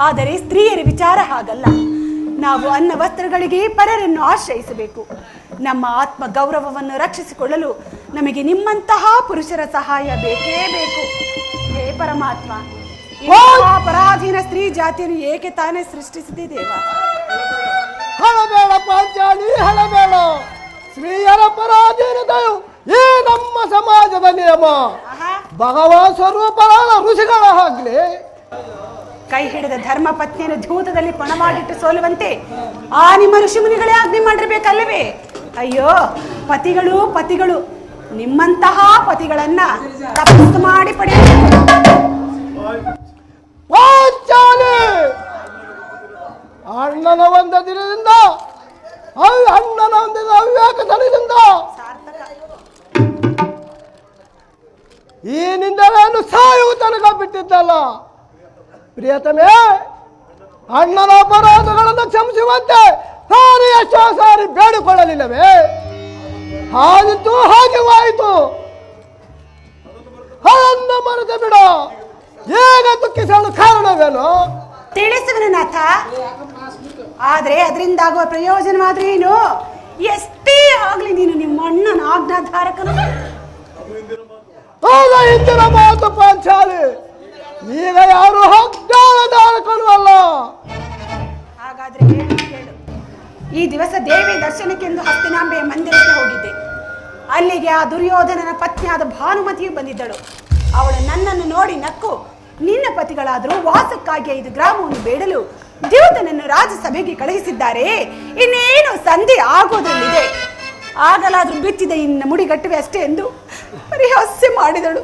ಆದರೆ ಸ್ತ್ರೀಯರ ವಿಚಾರ ಹಾಗಲ್ಲ. ನಾವು ಅನ್ನ ವಸ್ತ್ರಗಳಿಗೆ ಪರರನ್ನು ಆಶ್ರಯಿಸಬೇಕು. ನಮ್ಮ ಆತ್ಮ ಗೌರವವನ್ನು ರಕ್ಷಿಸಿಕೊಳ್ಳಲು ನಮಗೆ ನಿಮ್ಮಂತಹ ಪುರುಷರ ಸಹಾಯ ಬೇಕೇ ಬೇಕು. ಹೇ ಪರಮಾತ್ಮ, ಪರಾಧೀನ ಸ್ತ್ರೀ ಜಾತಿಯನ್ನು ಏಕೆ ತಾನೇ ಸೃಷ್ಟಿಸಿದೆ ದೇವ? ಹಳಬೇಡ ಪಾಂಚಾಲಿ ಹಳಬೇಡ. ಸ್ತ್ರೀಯರ ಪರಾಧೀನತೆಯು ಈ ನಮ್ಮ ಸಮಾಜದ ನಿಯಮ. ಭಗವಾನ್ ಸ್ವರೂಪರಾದ ಋಷಿಗಳ ಆಗ್ಲಿ ಕೈ ಹಿಡಿದ ಧರ್ಮ ಪತ್ನಿಯನ್ನು ಧೂತದಲ್ಲಿ ಪಣವಾಗಿಟ್ಟು ಸೋಲುವಂತೆ ಆ ನಿಮ್ಮ ಋಷಿಮುನಿಗಳೇ ಆಜ್ಞೆ ಮಾಡಿರ್ಬೇಕಲ್ಲವೇ? ಅಯ್ಯೋ ಪತಿಗಳು ಪತಿಗಳು, ನಿಮ್ಮಂತಹ ಪತಿಗಳನ್ನ ತಪಸ್ಸು ಮಾಡಿ ಪಡೆಯಬೇಕು. ಪಾಂಚಾಲಿ ಅಣ್ಣನ ಒಂದ ದಿನದಿಂದ ಅಣ್ಣನ ಒಂದಿನ ಅವಿವೇಕತನದಿಂದ ಈ ನಿಂದನೆಯನ್ನು ಸಾಯುವ ತನಕ ಬಿಟ್ಟಿದ್ದಲ್ಲ. ಪ್ರಿಯತಮೇ, ಅಣ್ಣನ ಅಪರಾಧಗಳನ್ನು ಕ್ಷಮಿಸುವಂತೆ ನಾನು ಎಷ್ಟೋ ಸಾರಿ ಬೇಡಿಕೊಳ್ಳಲಿಲ್ಲವೇ? ಹಾಗಿತ್ತು ಹಾಗೆವಾಯಿತು. ಅದನ್ನು ಮರೆತು ಬಿಡ. ಈಗ ದುಃಖಿಸಲು ಕಾರಣವೇನು? ತಿಳಿಸುವನು ನಾಥ. ಆದ್ರೆ ಅದರಿಂದಾಗುವ ಪ್ರಯೋಜನವಾದ್ರೆ ಏನು? ಎಷ್ಟೇ ಆಗ್ಲಿ ನೀನು ನಿಮ್ಮ ಅಣ್ಣನ ಆಜ್ಞಾಧಾರಕನು. ಆಗ ಹಿಂದಿನ ಮಾತು ಪಾಂಚಾಲಿ, ಈಗ ಯಾರು ಆಜ್ಞಾಧಾರಕನು ಅಲ್ಲ. ಹಾಗಾದ್ರೆ ಹೇಳು ಕೇಳು. ಈ ದಿವಸ ದೇವಿ ದರ್ಶನಕ್ಕೆಂದು ಹಸ್ತಿನಾಂಬೆಯ ಮಂದಿರಕ್ಕೆ ಹೋಗಿದ್ದೆ. ಅಲ್ಲಿಗೆ ಆ ದುರ್ಯೋಧನನ ಪತ್ನಿಯಾದ ಭಾನುಮತಿಯು ಬಂದಿದ್ದಳು. ಅವಳು ನನ್ನನ್ನು ನೋಡಿ ನಕ್ಕು, ನಿನ್ನ ಪತಿಗಳಾದರೂ ವಾಸಕ್ಕಾಗಿ 5 ಗ್ರಾಮವನ್ನು ಬೇಡಲು ದ್ಯೂತನನ್ನು ರಾಜಸಭೆಗೆ ಕಳುಹಿಸಿದ್ದಾರೆ, ಇನ್ನೇನು ಸಂಧಿ ಆಗೋದ್ರಲ್ಲಿದೆ, ಆಗಲಾದ್ರೂ ಬಿತ್ತಿದ ಇನ್ನ ಮುಡಿಗಟ್ಟುವೆ ಅಷ್ಟೇ ಎಂದು ಪರಿಹಾಸ್ಯ ಮಾಡಿದಳು.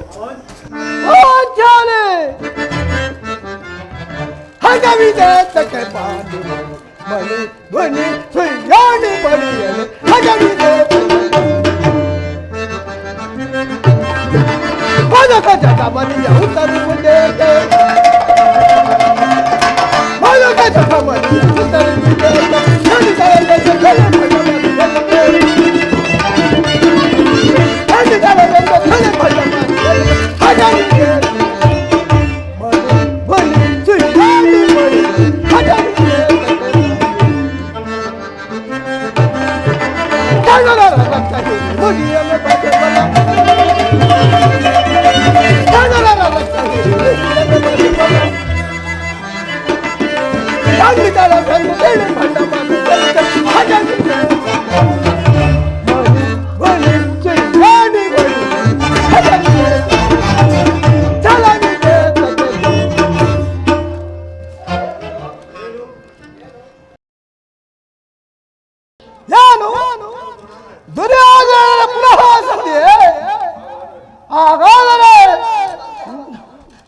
ಹಾಗಾದರೆ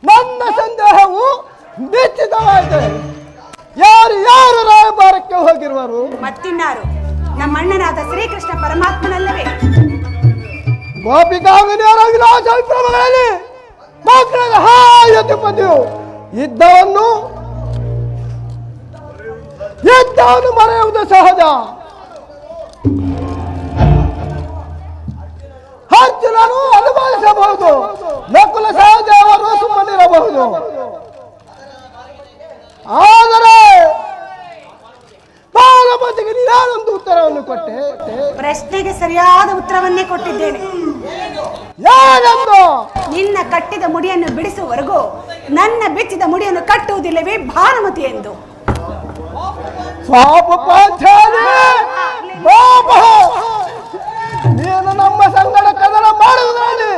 ನನ್ನ ಸಂದೇಹವು ನಿಶ್ಚಿತವಾಗಿದೆ. ಯಾರು ಯಾರು ರಾಯಭಾರಕ್ಕೆ ಹೋಗಿರುವರು? ಮತ್ತಿನ್ನಾರು ನಮ್ಮ ಅಣ್ಣನಾದ ಶ್ರೀಕೃಷ್ಣ ಪರಮಾತ್ಮನಲ್ಲವೇ? ಗೋಪಿಕಾಂಗನಿಯರ ವಿಲಾಸ ವಿಭ್ರಮಗಳಲ್ಲಿ ಮಕ್ಕಳ ಹಾಯತಿ ಪದೆಯು ಇದ್ದವನ್ನು ಮರೆಯುವುದು ಸಹಜ. ಅರ್ಜುನನು ಅನುಭವಿಸಬಹುದು, ನಕುಲ ಸಹದೇವರು ಸುಮ್ಮನಿರಬಹುದು. ಆದರೆ ಬಾಲಮತಿಗೆ ನೀನೊಂದು ಉತ್ತರವನ್ನು ಕೊಟ್ಟೆ. ಪ್ರಶ್ನೆಗೆ ಸರಿಯಾದ ಉತ್ತರವನ್ನೇ ಕೊಟ್ಟಿದ್ದೇನೆ. ಯಾರೆಂದು? ನಿನ್ನ ಕಟ್ಟಿದ ಮುಡಿಯನ್ನು ಬಿಡಿಸುವವರೆಗೂ ನನ್ನ ಬಿಚ್ಚಿದ ಮುಡಿಯನ್ನು ಕಟ್ಟುವುದಿಲ್ಲವೇ ಭಾನುಮತಿ ಎಂದು. ಪಾಪ ಪಾಂಚಾಲಿ, ಪಾಪ ನೀನು ನಮ್ಮ ಸಂಗಡ ಕದನ ಮಾಡುವುದರಲ್ಲಿ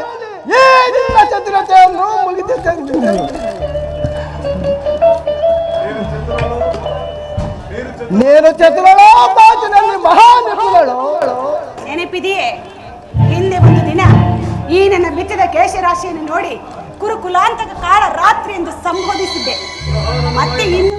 ಈ ನಿನ್ನ ಚತುರತೆಯನ್ನು ಮುಗಿದಿದ್ದ. ನೀನು ಚತುರಳೋ, ಮಾತಿನಲ್ಲಿ ಮಹಾನಿಪುಣಳು. ನೆನಪಿದೆಯೇ, ಹಿಂದೆ ಒಂದು ದಿನ ಈ ನನ್ನ ಬಿತ್ತಿದ ಕೇಶರಾಶಿಯನ್ನು ನೋಡಿ ಕುರುಕುಲಾಂತಕ ಕಾಳ ರಾತ್ರಿ ಎಂದು ಸಂಬೋಧಿಸಿದ್ದೆ. ಮತ್ತೆ ಇನ್ನು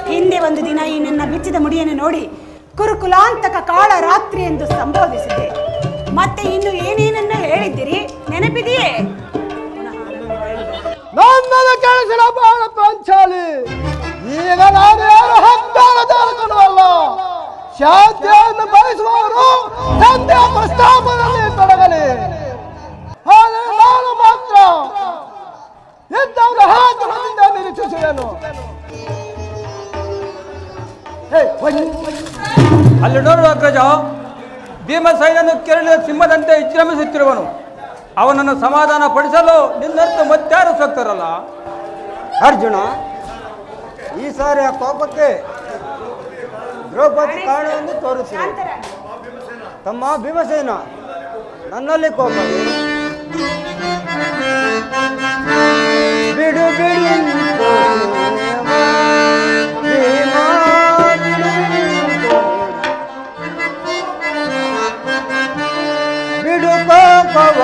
ಹಿಂದೆ ಒಂದು ದಿನ ಈ ನನ್ನ ಬಿಚ್ಚಿದ ಮುಡಿಯನ್ನು ನೋಡಿ ಕುರುಕುಲಾಂತಕ ಕಾಳ ರಾತ್ರಿ ಎಂದು ಸಂಬೋಧಿಸಿದ್ದೆ. ಮತ್ತೆ ಇನ್ನು ಏನೇನನ್ನ ಹೇಳಿದ್ದೀರಿ, ನೆನಪಿದೆಯೇ? ನನ್ನನ್ನು ಕೇಳಿಸಿದ ಬಾಳ ಪಾಂಚಾಲಿ, ಈಗ ನಾನು ಯಾರು ಹತ್ತಾರದವನು ಅಲ್ಲ. ಶಾಂತಿಯನ್ನು ಬಯಸುವವರು ಸಂಧ್ಯಾ ಪ್ರಸ್ತಾಪದಲ್ಲಿ ತೊಡಗಲಿ. ಆದರೆ ನಾನು ಮಾತ್ರ ಇದ್ದವರ ಹಾತುರದಿಂದ ನಿರೀಕ್ಷಿಸುವೆನು. ಅಲ್ಲಿ ನೋಡುವ ಅಗ್ರಜ, ಭೀಮಸೈನನ್ನು ಕೆರಳಿದ ಸಿಂಹದಂತೆ ವಿಜೃಂಭಿಸುತ್ತಿರುವನು. ಅವನನ್ನು ಸಮಾಧಾನ ಪಡಿಸಲು ನಿನ್ನರ್ಥ ಮತ್ತಾರು ಸಕ್ತರಲ್ಲ. ಅರ್ಜುನ, ಈ ಸಾರಿ ಆ ಕೋಪಕ್ಕೆ ದ್ರೌಪದಿ ಕಾರಣವನ್ನು ತೋರಿಸಿದೆ. ತಮ್ಮ ಭೀಮಸೇನ, ನನ್ನಲ್ಲಿ ಕೋಪ ಬಿಡು ಬಿಡು ಕೋಪವ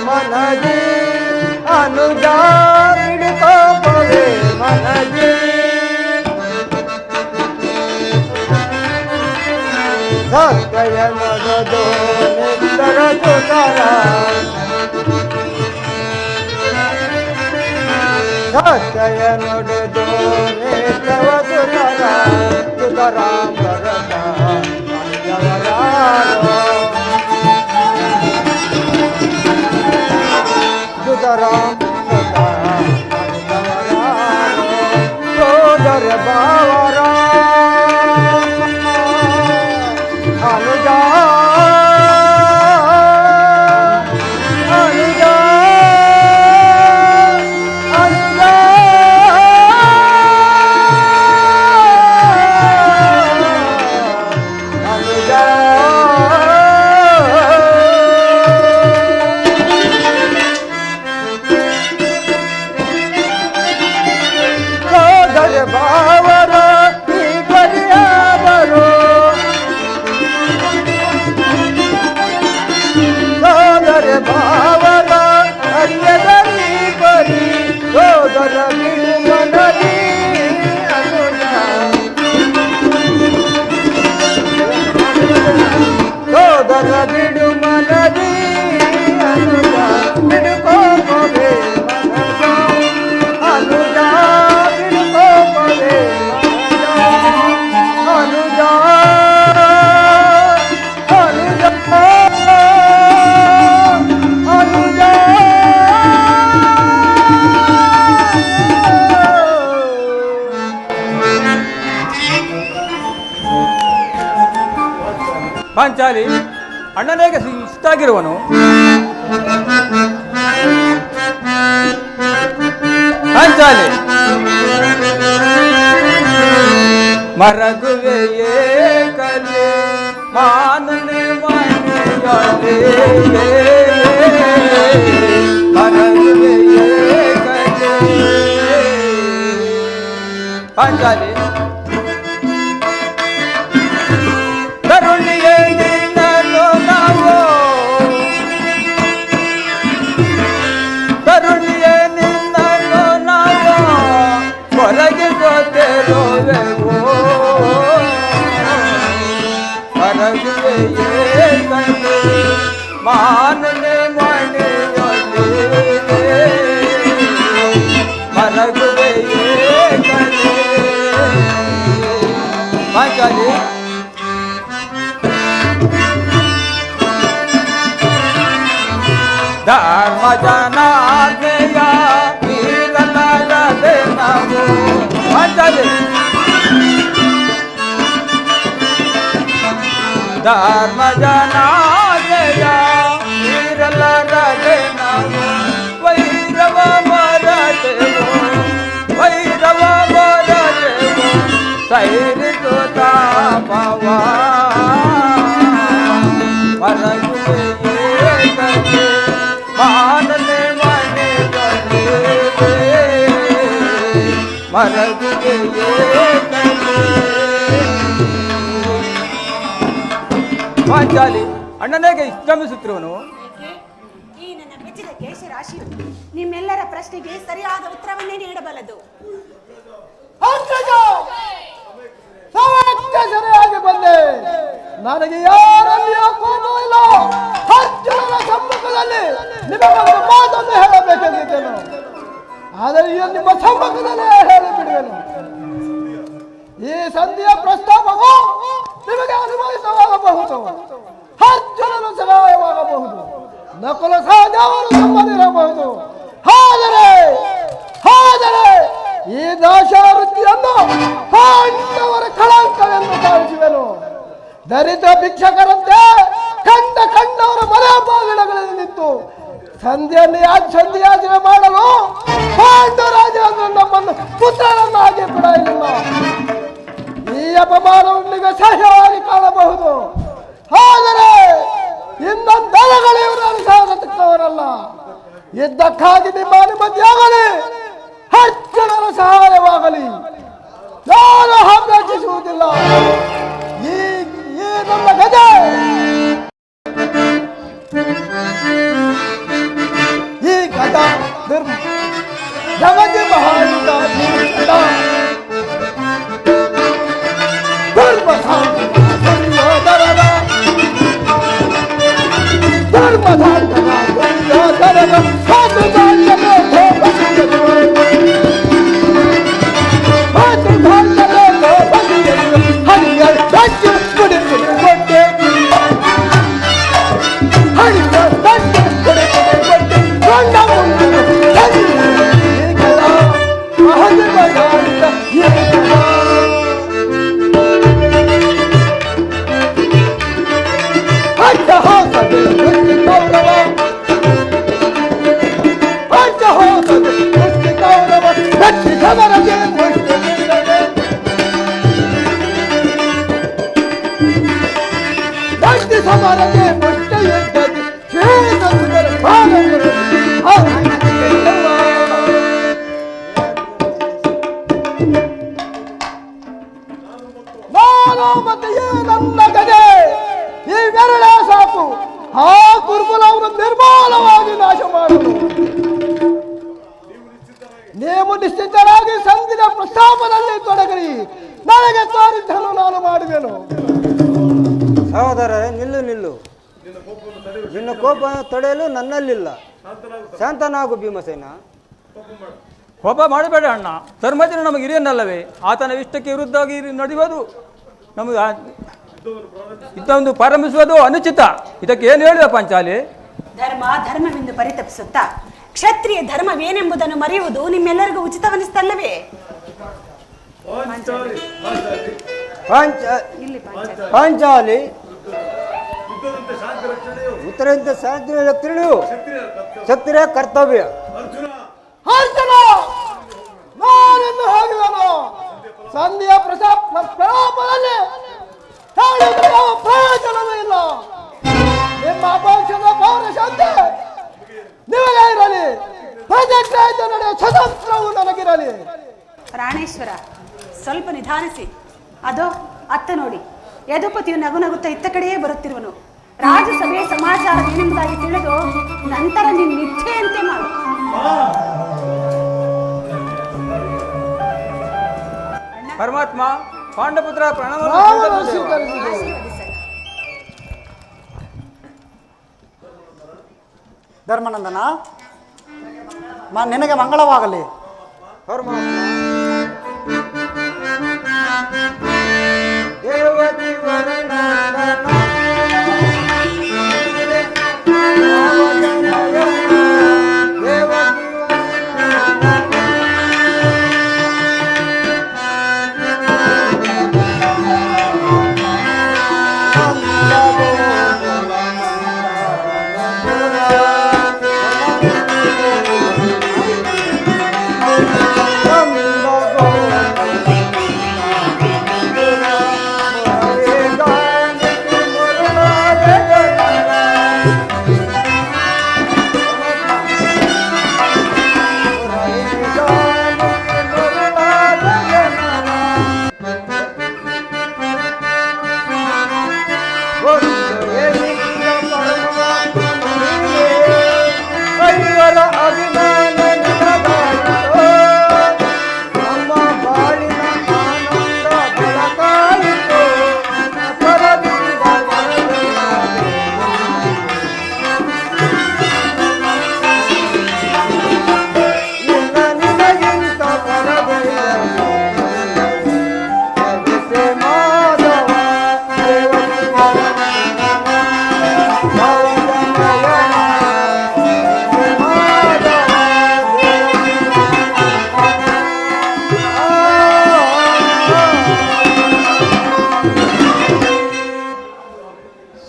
ಮನದಿ ಅನುಜ, ಬಿಡು ಕೋಪವೇ ಮನದಿ. ಸತ್ಯ ನಗದು ನಿತ್ತರ ತುತರ, ಸತ್ಯ ನುಡಿದು ನಿತ್ಯವ ತುತರ, ತುತರಾಂ ಭರತ ಮಂಜವರಾರೋ, ತುತರಾಂ ಭರತ ಮಂಜವರಾರೋ, ಸೋದರ ಬಾವರ ಪಾಂಚಾಲಿ ಅಣ್ಣನಿಗೆ ಇಷ್ಟಾಗಿರುವನು ಪಾಂಚಾಲಿ ಮರಗುವೆಯೇ ಕಲೆ ಮಾನನೆ ಮನೆಯಲೇ ಮರಗುವೆಯೇ ಕಲೆ ಪಾಂಚಾಲಿ ತರುಣಿಯೇ ನಿನ್ನಲು ನಾವು ತರುಣಿಯೇ ನಿನ್ನಲು ನಾವು ಹೊರಗೆ ಗೊತ್ತಿರುವೆವು ಮರಗುವೆಯೇ ಕಲೆ ಮಾನನೆ ಮನೆಯಲೇ ಮರಗುವೆಯೇ ಕಲೆ ಪಾಂಚಾಲಿ ಧರ್ಮ ಜನಾಜ್ಞೆಯ ಮೀರಲಾರದೆ ನಾವು ಪಾಂಚಾಲಿ ಧರ್ಮ ಜನಾಜ್ಞೆಯ ಮೀರಲಾರದೆ ನಾವು ವೈರವ ಮರತೆವು ವೈರವ ಮರತೆವು ಸೈರಿತು ತಾಪವ ಮರಗುವೆಯೇ ಕಲೆ ಮಾನನೆ ಮನೆಯಲೇ ಮರಗುವೆಯೇ ಕಲೆ ಪಾಂಚಾಲಿ ಅಣ್ಣನಿಗೆ ಶ್ರಮಿಸುತ್ತಿರುವನು ಈ ನನ್ನ ಮೆಚ್ಚಿದ ಕೇಶರಾಶಿಯು ನಿಮ್ಮೆಲ್ಲರ ಪ್ರಶ್ನೆಗೆ ಸರಿಯಾದ ಉತ್ತರವನ್ನೇ ನೀಡಬಲ್ಲದು. ಸರಿಯಾಗಿ ಬಂದೆ. ನನಗೆ ಯಾರಲ್ಲಿಯೂ ಕೋಪವೂ ಇಲ್ಲ. ಅರ್ಜುನನ ಸಮ್ಮುಖದಲ್ಲಿ ನಿಮಗೊಂದು ಮಾತನ್ನು ಹೇಳಬೇಕೆಂದಿದ್ದೇನು, ಆದರೆ ಈಗ ನಿಮ್ಮ ಸಮ್ಮುಖದಲ್ಲೇ ಹೇಳಿಬಿಡುವೆನು. ಈ ಸಂಧಿಯ ಪ್ರಸ್ತಾಪವು ನಿಮಗೆ ಅನುಭವಿಸವಾಗಬಹುದು, ಅರ್ಜುನನು ಸಹಾಯವಾಗಬಹುದು, ನಕುಲ ಸಹದೇವರು ಸಂಬಂಧಿರಬಹುದು. ಆದರೆ ಈ ದಾಶಾವೃತ್ತಿಯನ್ನು ಪಾಂಡವರ ಕಳಂಕವೆಂದು ಭಾವಿಸುವೆನು. ದರಿದ್ರ ಭಿಕ್ಷಕರಂತೆ ಕಂಡವರ ಮನೆ ಬಾಗಿಲಗಳಲ್ಲಿ ನಿಂತು ಸಂಧಿಯಾಚನೆ ಮಾಡಲು ಪಾಂಡವರಾಜರು ನಮ್ಮನ್ನು ಪುತ್ರರನ್ನಾಗಿ ಬಿಡಲಿಲ್ಲ. ಈ ಅಪಮಾನವನ್ನಿಗೆ ಸಹ್ಯವಾಗಿ ಕಾಣಬಹುದು, ಆದರೆ ಇನ್ನೊಂದರಗಳು ಇವರನ್ನು ಸಾಗತಕ್ಕವರಲ್ಲ. ಇದ್ದಕ್ಕಾಗಿ ನಿಮ್ಮ ಅನುಮತಿಯಾಗಲಿ, ಅರ್ಜುನನ ಸಹಾಯವಾಗಲಿ ನಾನು ಅಪೇಕ್ಷಿಸುವುದಿಲ್ಲ. ಈ ನನ್ನ ಗದೆ ಈ ಗದ ಜಗತಿ ಮಹಾಯುದ್ಧ ನಿರ್ಮಾಣವಾಗಿ ನಾಶ ಮಾಡಲು ನೀವು ನಿಶ್ಚಿತರಾಗಿ ಸಂಧಿನ ಪ್ರಸ್ತಾಪದಲ್ಲಿ ತೊಡಗಿರಿ. ನನಗೆ ತೋರಿದ್ದನ್ನು ನಾನು ಮಾಡುವೆನು. ಸಹೋದರ ನಿಲ್ಲು. ನಿನ್ನ ಕೋಪ ತಡೆಯಲು ನನ್ನಲ್ಲಿಲ್ಲ. ಶಾಂತನಾಗು ಭೀಮಸೇನ. ಕೋಪ ಮಾಡಬೇಡ ಅಣ್ಣ. ಧರ್ಮಜನು ನಮಗೆ ಹಿರಿಯನಲ್ಲವೇ? ಆತನ ಇಷ್ಟಕ್ಕೆ ವಿರುದ್ಧವಾಗಿ ನಡೆಯುವುದು ನಮಗೆ ಇದೊಂದು ಪ್ರಾರಂಭಿಸುವುದು ಅನುಚಿತ. ಇದಕ್ಕೆ ಏನು ಹೇಳಿದ ಪಾಂಚಾಲಿ? ಧರ್ಮವೆಂದು ಪರಿತಪಿಸುತ್ತಾ ಕ್ಷತ್ರಿಯ ಧರ್ಮವೇನೆಂಬುದನ್ನು ಮರೆಯುವುದು ನಿಮ್ಮೆಲ್ಲರಿಗೂ ಉಚಿತವನಿಸ್ತಲ್ಲವೇ? ಪಾಂಚಾಲಿ ಉತ್ತರದಿಂದ ಶಾಂತಿ ರಕ್ಷಣೆಯು ಕ್ಷತ್ರಿಯ ಕರ್ತವ್ಯ. ಅರ್ಜುನ, ನಾನೆಂದು ಹೋಗುವನು ಸಂಧಿಯ ಪ್ರಲಾಪದಲ್ಲಿ ಯಾವ ಪ್ರಯೋಜನವೂ ಇಲ್ಲ. ನಿಮ್ಮ ಅಪಕ್ಷದ ಪೌರಶಾಂತಿ ನಿಮಗೆ ಇರಲಿ, ಪ್ರಜಾಕ್ರಾಂತಿ ನಡೆಯುವ ಸ್ವತಂತ್ರವು ನನಗಿರಲಿ. ಪ್ರಾಣೇಶ್ವರ, ಸ್ವಲ್ಪ ನಿಧಾನಿಸಿ. ಅದೋ ಅತ್ತ ನೋಡಿ, ಯದುಪತಿಯು ನಗು ನಗುತ್ತಾ ಇತ್ತ ಕಡೆಯೇ ಬರುತ್ತಿರುವನು. ರಾಜಸಭೆಯ ಸಮಾಚಾರ ಏನೆಂಬುದಾಗಿ ತಿಳಿದು ನಂತರ ನಿನ್ನ ನಿಷ್ಠೆಯಂತೆ ಮಾಡು. ಪರಮಾತ್ಮ, ಪಾಂಡಪುತ್ರ ಪ್ರಣವ. ಧರ್ಮನಂದನ, ನಿನಗೆ ಮಂಗಳವಾಗಲಿ. ದೇವತಿ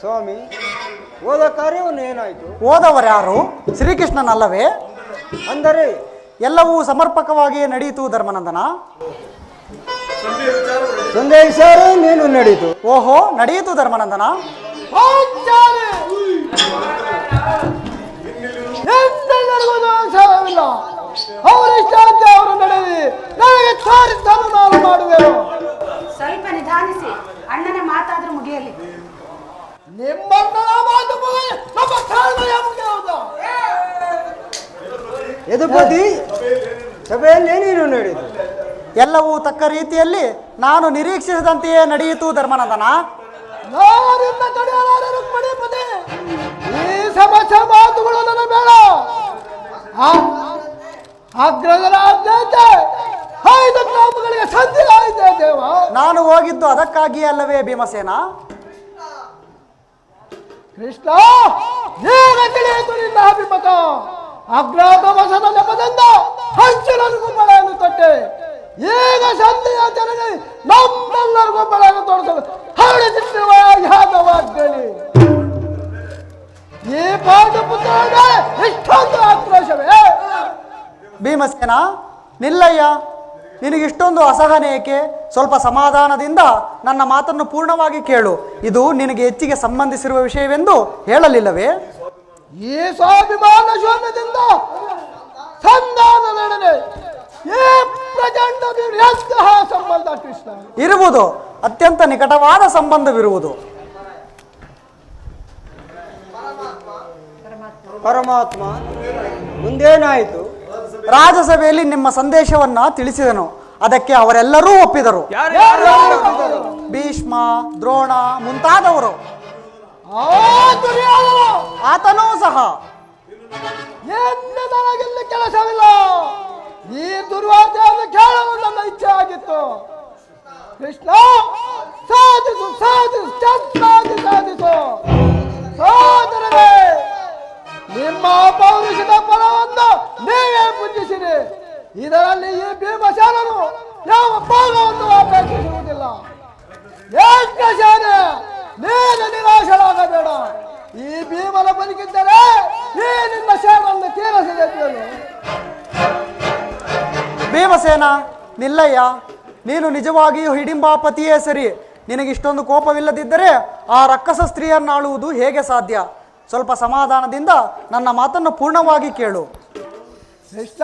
ಸ್ವಾಮಿ, ಹೋದ ಕಾರ್ಯವನ್ನು ಏನಾಯಿತು? ಹೋದವರ್ಯಾರು? ಶ್ರೀಕೃಷ್ಣನಲ್ಲವೇ? ಅಂದರೆ ಎಲ್ಲವೂ ಸಮರ್ಪಕವಾಗಿ ನಡೆಯಿತು ಧರ್ಮನಂದನ. ಸಂದೇಶ ನೀನು ನಡೆಯಿತು. ಓಹೋ, ನಡೆಯಿತು ಧರ್ಮನಂದನ. ಎಂತೆಲ್ಲರಿಗೂ ದೋಷವಿಲ್ಲ. ಅವರಿಷ್ಟಾಂತೆ ಅವರು ನಡೆದಿ ನನಗೆ ತೋರಿದ್ದನ್ನು ನಾನು ಮಾಡುವೆನು. ಸ್ವಲ್ಪ ನಿಧಾನಿಸಿ, ಅಣ್ಣನ ಮಾತಾದ್ರೂ ಮುಗಿಯಲಿ. ನಿಮ್ಮಣ್ಣನ ಮಾತು ಮುಗಿದು ನಮ್ಮ ತಾಳ್ಮೆಯ ಮುಗಿಯುವುದು. ಯದುಪತಿ, ಸಭೆಯಲ್ಲಿ ನೀನು ನಡೆಯಿತು. ಎಲ್ಲವೂ ತಕ್ಕ ರೀತಿಯಲ್ಲಿ ನಾನು ನಿರೀಕ್ಷಿಸಿದಂತೆಯೇ ನಡೆಯಿತು ಧರ್ಮನಂದನ. ನಾನಿಂದ ತಡೆಯಲಾರರು ಪದೇ ಈ ಸಮಸ್ಯೆ ಮಾತುಗಳು ನನ್ನ ಬೇಡ. ಅಗ್ರದರ ಆಜ್ಞೆ 5 ಗ್ರಾಮಗಳಿಗೆ ಸಂಧಿ ಆಯಿತೆ ದೇವ. ನಾನು ಹೋಗಿದ್ದು ಅದಕ್ಕಾಗಿಯೇ ಅಲ್ಲವೇ ಭೀಮಸೇನ? ಕೃಷ್ಣ, ಈಗ ತಿಳಿಯಿತು ನಿನ್ನ ಅಭಿಮತ. ಅಗ್ರಾತಮಸದ ನೆಪದಿಂದ ಹಂಚಿನರಿಗೂ ಬಳೆಯನ್ನು ತೊಟ್ಟೆ. ಈಗ ಸಂಧಿಯ ಜನಗೆ ನಮ್ಮೆಲ್ಲರಿಗೂ ಬಳೆಯನ್ನು ತೋರಿಸಲು ಹರಡಿಸಿರುವ ಯಾದವಾಗ್ಲಿ. ಈ ಪಾಂಡುಪುತ್ರನಿಗೆ ಇಷ್ಟೊಂದು ಆಕ್ರೋಶವೇ? ಭೀಮಸೇನ, ನಿಲ್ಲಯ್ಯ. ನಿನಗಿಷ್ಟೊಂದು ಅಸಹನೆ ಏಕೆ? ಸ್ವಲ್ಪ ಸಮಾಧಾನದಿಂದ ನನ್ನ ಮಾತನ್ನು ಪೂರ್ಣವಾಗಿ ಕೇಳು. ಇದು ನಿನಗೆ ಹೆಚ್ಚಿಗೆ ಸಂಬಂಧಿಸಿರುವ ವಿಷಯವೆಂದು ಹೇಳಲಿಲ್ಲವೇ? ಈ ಸ್ವಾಭಿಮಾನ ಶೂನ್ಯದಿಂದ ಸಂಧಾನ ನಡೆದೆ. ಈ ಪ್ರಚಂಡ ಎಂತಹ ಸಂಬಂಧ ಕೃಷ್ಣ? ಇರುವುದು, ಅತ್ಯಂತ ನಿಕಟವಾದ ಸಂಬಂಧವಿರುವುದು. ಪರಮಾತ್ಮ, ಮುಂದೇನಾಯಿತು? ರಾಜಸಭೆಯಲ್ಲಿ ನಿಮ್ಮ ಸಂದೇಶವನ್ನ ತಿಳಿಸಿದನು. ಅದಕ್ಕೆ ಅವರೆಲ್ಲರೂ ಒಪ್ಪಿದರು. ಭೀಷ್ಮ, ದ್ರೋಣ ಮುಂತಾದವರು. ಆತನೂ ಸಹ. ನನಗಿಲ್ಲಿ ಕೆಲಸವಿಲ್ಲ. ಈ ದುರ್ವಾರ್ತೆಯನ್ನು ಕೇಳಲು ನನ್ನ ಇಚ್ಛೆ ಆಗಿತ್ತು. ಕೃಷ್ಣ, ಸಾಧಿಸು ಸಾಧಿಸು, ಚೆನ್ನಾಗಿ ಸಾಧಿಸು. ಸೋದರರೇ, ನಿಮ್ಮ ಪೌರುಷದ ಫಲವನ್ನು ನೀವೇ ಪೂಜಿಸಿರಿ. ಇದರಲ್ಲಿ ಈ ಭೀಮಸೇನನು ಯಾವ ಭಾಗವನ್ನು ಅಪೇಕ್ಷಿಸುವುದಿಲ್ಲ. ಏಕಸೇನೆ, ನೀನು ನಿರಾಶರಾಗಬೇಡ. ಈ ಭೀಮನ ಬದುಕಿದ್ದರೆ ಈ ನಿನ್ನ ಸೇನನ್ನು ತೀರಿಸಲಿದ್ದೇನೆ. ಭೀಮಸೇನ ನಿಲ್ಲಯ್ಯ, ನೀನು ನಿಜವಾಗಿಯೂ ಹಿಡಿಂಬಾಪತಿಯೇ ಸರಿ. ನಿನಗಿಷ್ಟೊಂದು ಕೋಪವಿಲ್ಲದಿದ್ದರೆ ಆ ರಕ್ಕಸ ಸ್ತ್ರೀಯನ್ನಾಳುವುದು ಹೇಗೆ ಸಾಧ್ಯ? ಸ್ವಲ್ಪ ಸಮಾಧಾನದಿಂದ ನನ್ನ ಮಾತನ್ನು ಪೂರ್ಣವಾಗಿ ಕೇಳು. ಕೃಷ್ಣ,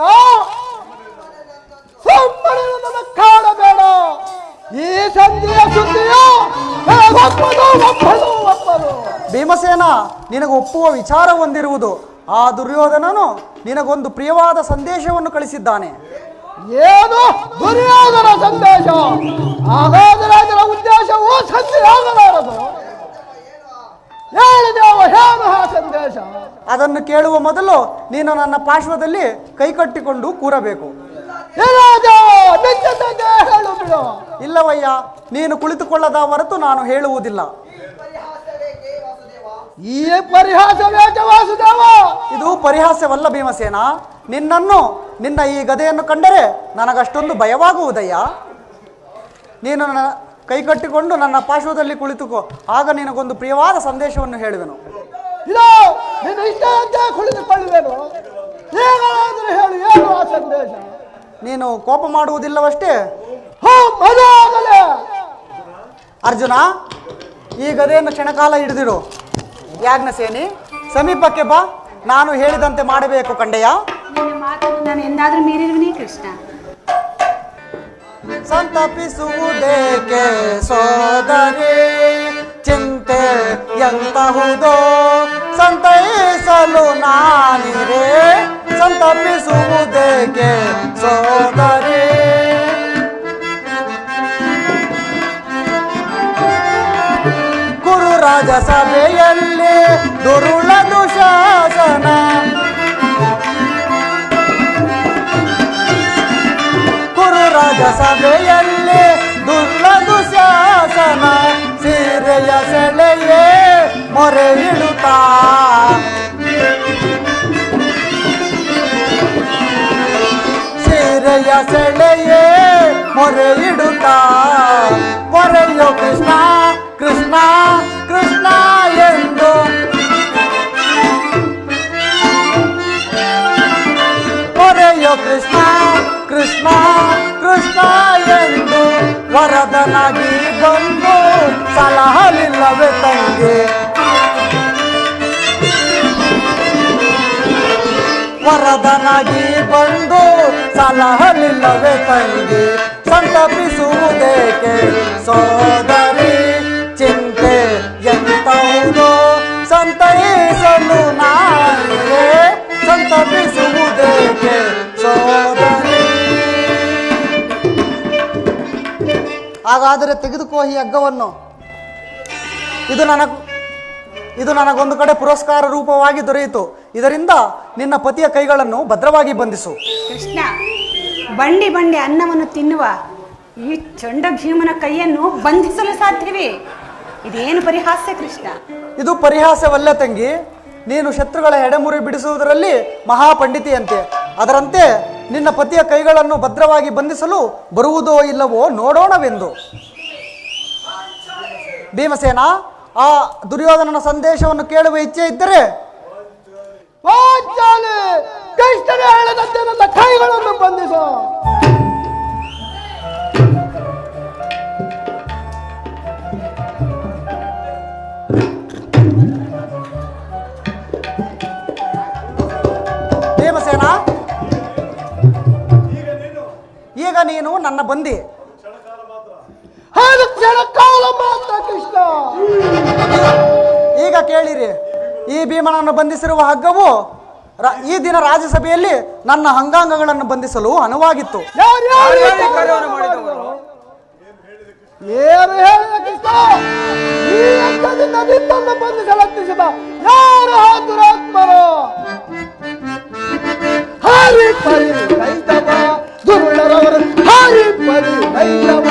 ಸುಮ್ಮನೆ ನನ್ನನ್ನು ಕಾಡಬೇಡ. ಈ ಸಂಧಿಯ ಸುದ್ದಿಯು ಒಪ್ಪದು. ಭೀಮಸೇನ, ನಿನಗೆ ಒಪ್ಪುವ ವಿಚಾರ ಹೊಂದಿರುವುದು. ಆ ದುರ್ಯೋಧನನು ನಿನಗೊಂದು ಪ್ರಿಯವಾದ ಸಂದೇಶವನ್ನು ಕಳಿಸಿದ್ದಾನೆ. ಏನು ದುರ್ಯೋಧನ ಸಂದೇಶ? ಹಾಗಾದರೆ ಅದರ ಉದ್ದೇಶವು ಸಂಧಿಯಾಗಲಾರದು. ಹೇಳಿದೆವ ಏನು ಆ ಸಂದೇಶ? ಅದನ್ನು ಕೇಳುವ ಮೊದಲು ನೀನು ನನ್ನ ಪಾರ್ಶ್ವದಲ್ಲಿ ಕೈಕಟ್ಟಿಕೊಂಡು ಕೂರಬೇಕು. ಹೇಳು ಬಿಡು. ಇಲ್ಲವಯ್ಯ, ನೀನು ಕುಳಿತುಕೊಳ್ಳದ ಹೊರತು ನಾನು ಹೇಳುವುದಿಲ್ಲ. ಈ ಪರಿಹಾಸವೇಕೆ ವಾಸುದೇವ? ಇದು ಪರಿಹಾಸ್ಯವಲ್ಲ ಭೀಮಸೇನ. ನಿನ್ನ ಈ ಗದೆಯನ್ನು ಕಂಡರೆ ನನಗಷ್ಟೊಂದು ಭಯವಾಗುವುದಯ್ಯ. ನೀನು ನನ್ನ ಕೈಕಟ್ಟಿಕೊಂಡು ನನ್ನ ಪಾರ್ಶ್ವದಲ್ಲಿ ಕುಳಿತುಕೋ, ಆಗ ನಿನಗೊಂದು ಪ್ರಿಯವಾದ ಸಂದೇಶವನ್ನು ಹೇಳುವೆನು. ಇದು ನೀನು ಇಷ್ಟ ಅಂತ ಕುಳಿತುಕೊಳ್ಳುವೆನು. ಹೇಗಾದರೂ ಹೇಳು, ಏನು ಆ ಸಂದೇಶ? ನೀನು ಕೋಪ ಮಾಡುವುದಿಲ್ಲವಷ್ಟೇ? ಮದಾಗಲೇ ಅರ್ಜುನ, ಈ ಗದೆಯನ್ನು ಕ್ಷಣಕಾಲ ಹಿಡಿದಿರು. ಯಾಜ್ಞಸೇನಿ, ಸಮೀಪಕ್ಕೆ ಬಾ. ನಾನು ಹೇಳಿದಂತೆ ಮಾಡಬೇಕು ಕಂಡೆಯ. ನಿನ್ನ ಮಾತನ್ನು ನಾನು ಎಂದಾದ್ರೂ ಮೀರಿರುವನೇ ಕೃಷ್ಣ? ಸಂತಪಿಸುವುದೇಕೆ ಸೋದರಿ, ಚಿಂತೆ ಎಂತಹುದೋ ಸಂತೈಸಲು ನಾನಿರೆ. ಸಂತಪಿಸುವುದೇಕೆ ಸೋದರಿ, ಕುರು ರಾಜಸಭೆಯಲ್ಲಿ ದುರುಳ ದುಶಾಸನ, ಕುರು ರಾಜಸಭೆಯಲ್ಲಿ ದುರುಳ ದುಶಾಸನ, ಸೀರೆಯ ಸೆಳೆಯೇ ಮೊರೆ ಇಡುತ್ತಾ, ಸೀರೆಯ ಸೆಳೆಯೇ ಮೊರೆ ಇಡುತ್ತಾ, ಮೊರೆಯೋ ಕೃಷ್ಣ ಕೃಷ್ಣ ಕೃಷ್ಣ ಎಂದು, ಮೊರೆಯೋ ಕೃಷ್ಣ ಕೃಷ್ಣ ಕೃಷ್ಣ ಎಂದು ವರದನಾಗಿ ಬಂದು ಸಲಹಲಿಲ್ಲವೇ ತಂಗಿ, ವರದನಾಗಿ ಬಂದು ಸಲಹಲಿಲ್ಲವೇ ತಂಗಿ. ಸಂತಪಿಸುವುದೇಕೆ ಸೋದರಿ, ಚಿಂತೆ ಎಂತಹುದೋ ಸಂತೈಸಲು ನಾನಿರೆ. ಸಂತಪಿಸುವುದೇಕೆ ಸೋದರಿ. ಹಾಗಾದರೆ ತೆಗೆದುಕೋ ಈ ಹಗ್ಗವನ್ನು. ಇದು ನನಗೊಂದು ಕಡೆ ಪುರಸ್ಕಾರ ರೂಪವಾಗಿ ದೊರೆಯಿತು. ಇದರಿಂದ ನಿನ್ನ ಪತಿಯ ಕೈಗಳನ್ನು ಭದ್ರವಾಗಿ ಬಂಧಿಸು. ಕೃಷ್ಣ, ಬಂಡಿ ಬಂಡಿ ಅನ್ನವನ್ನು ತಿನ್ನುವ ಈ ಚಂಡ ಭೀಮನ ಕೈಯನ್ನು ಬಂಧಿಸಲು ಸಾಧ್ಯವೇ? ಇದೇನು ಪರಿಹಾಸ್ಯ ಕೃಷ್ಣ? ಇದು ಪರಿಹಾಸವಲ್ಲ ತಂಗಿ. ನೀನು ಶತ್ರುಗಳ ಎಡೆಮುರಿ ಬಿಡಿಸುವುದರಲ್ಲಿ ಮಹಾಪಂಡಿತಿಯಂತೆ. ಅದರಂತೆ ನಿನ್ನ ಪತಿಯ ಕೈಗಳನ್ನು ಭದ್ರವಾಗಿ ಬಂಧಿಸಲು ಬರುವುದೋ ಇಲ್ಲವೋ ನೋಡೋಣವೆಂದು. ಭೀಮಸೇನ, ಆ ದುರ್ಯೋಧನನ ಸಂದೇಶವನ್ನು ಕೇಳುವ ಇಚ್ಛೆ ಇದ್ದರೆ ಕೃಷ್ಣನೇ ಹೇಳದಂತೆ ನನ್ನ ಕೈಗಳನ್ನು ಬಂಧಿಸು. ಭೀಮಸೇನ, ಈಗ ನೀನು ನನ್ನ ಬಂದಿ. ಅದು ಕ್ಷಣಕಾಲ ಮಾತ್ರ ಕೃಷ್ಣ. ಈಗ ಕೇಳಿರಿ, ಈ ಭೀಮನನ್ನು ಬಂಧಿಸಿರುವ ಹಗ್ಗವು ಈ ದಿನ ರಾಜ್ಯಸಭೆಯಲ್ಲಿ ನನ್ನ ಅಂಗಾಂಗಗಳನ್ನು ಬಂಧಿಸಲು ಅನುವಾಗಿತ್ತು. ಏನು ಹೇಳಿದ ಕೃಷ್ಣ? ಈ ಹಗ್ಗದಿಂದ ನಿನ್ನನ್ನು ಬಂಧಿಸಲತ್ತಿಸಿದ ಯಾರು ಆ ದುರಾತ್ಮರು? ಹರಿ ಪರಿ ರೈತವ ದುರುಳರವರು, ಹರಿ ಪರಿ ರೈತವ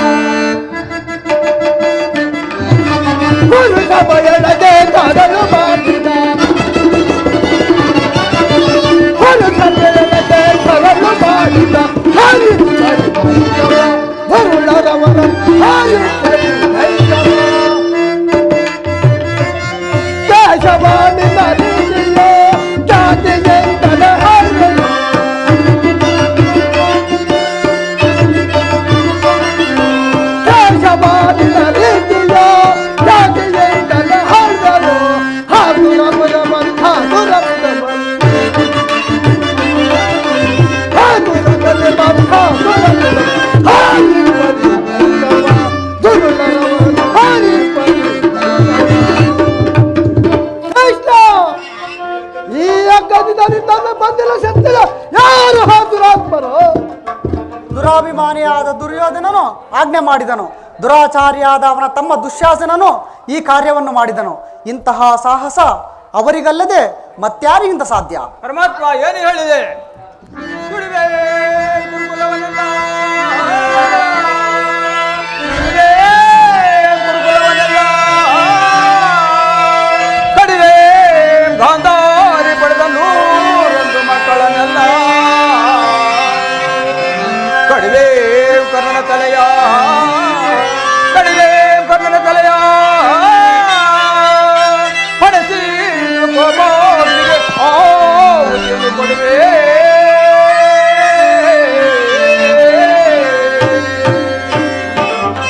ಪುರುಷ ಬಯಲದೆ ಕಡಲು ಮಾಡಿದ, ಪುರುಷ ಬಯಲದೆ ಕಡಲು ಮಾಡಿದ, ಹರಿ ಪರಿ ರೈತವ ದುರುಳರವರು, ಹರಿ ಪರಿ ರೈತವ ಕೇಶವ ವಜ್ರಾಭಿಮಾನಿಯಾದ ದುರ್ಯೋಧನನು ಆಜ್ಞೆ ಮಾಡಿದನು. ದುರಾಚಾರಿಯಾದ ಅವನ ತಮ್ಮ ದುಶ್ಯಾಸನನು ಈ ಕಾರ್ಯವನ್ನು ಮಾಡಿದನು. ಇಂತಹ ಸಾಹಸ ಅವರಿಗಲ್ಲದೆ ಮತ್ಯಾರಿಗಿಂತ ಸಾಧ್ಯ? ಪರಮಾತ್ಮ ಏನು ಹೇಳಿದೆ? ಗುರುವೇ ಗುರುಕುಲವನ್ನೆಲ್ಲ, ಗುರುವೇ ಗುರುಕುಲವನ್ನೆಲ್ಲ, ಕಡಿವೆ ಗಾಂಧಾರಿ ಪಡೆದ 100 ಮಕ್ಕಳನ್ನೆಲ್ಲ, ಕಡಿವೆ ಕರ್ಣನ ತಲೆಯ, ಕಡಿವೆ ಕರ್ಣನ ತಲೆಯ ಪಡಿಸಿ ಕೊಡುವೆ.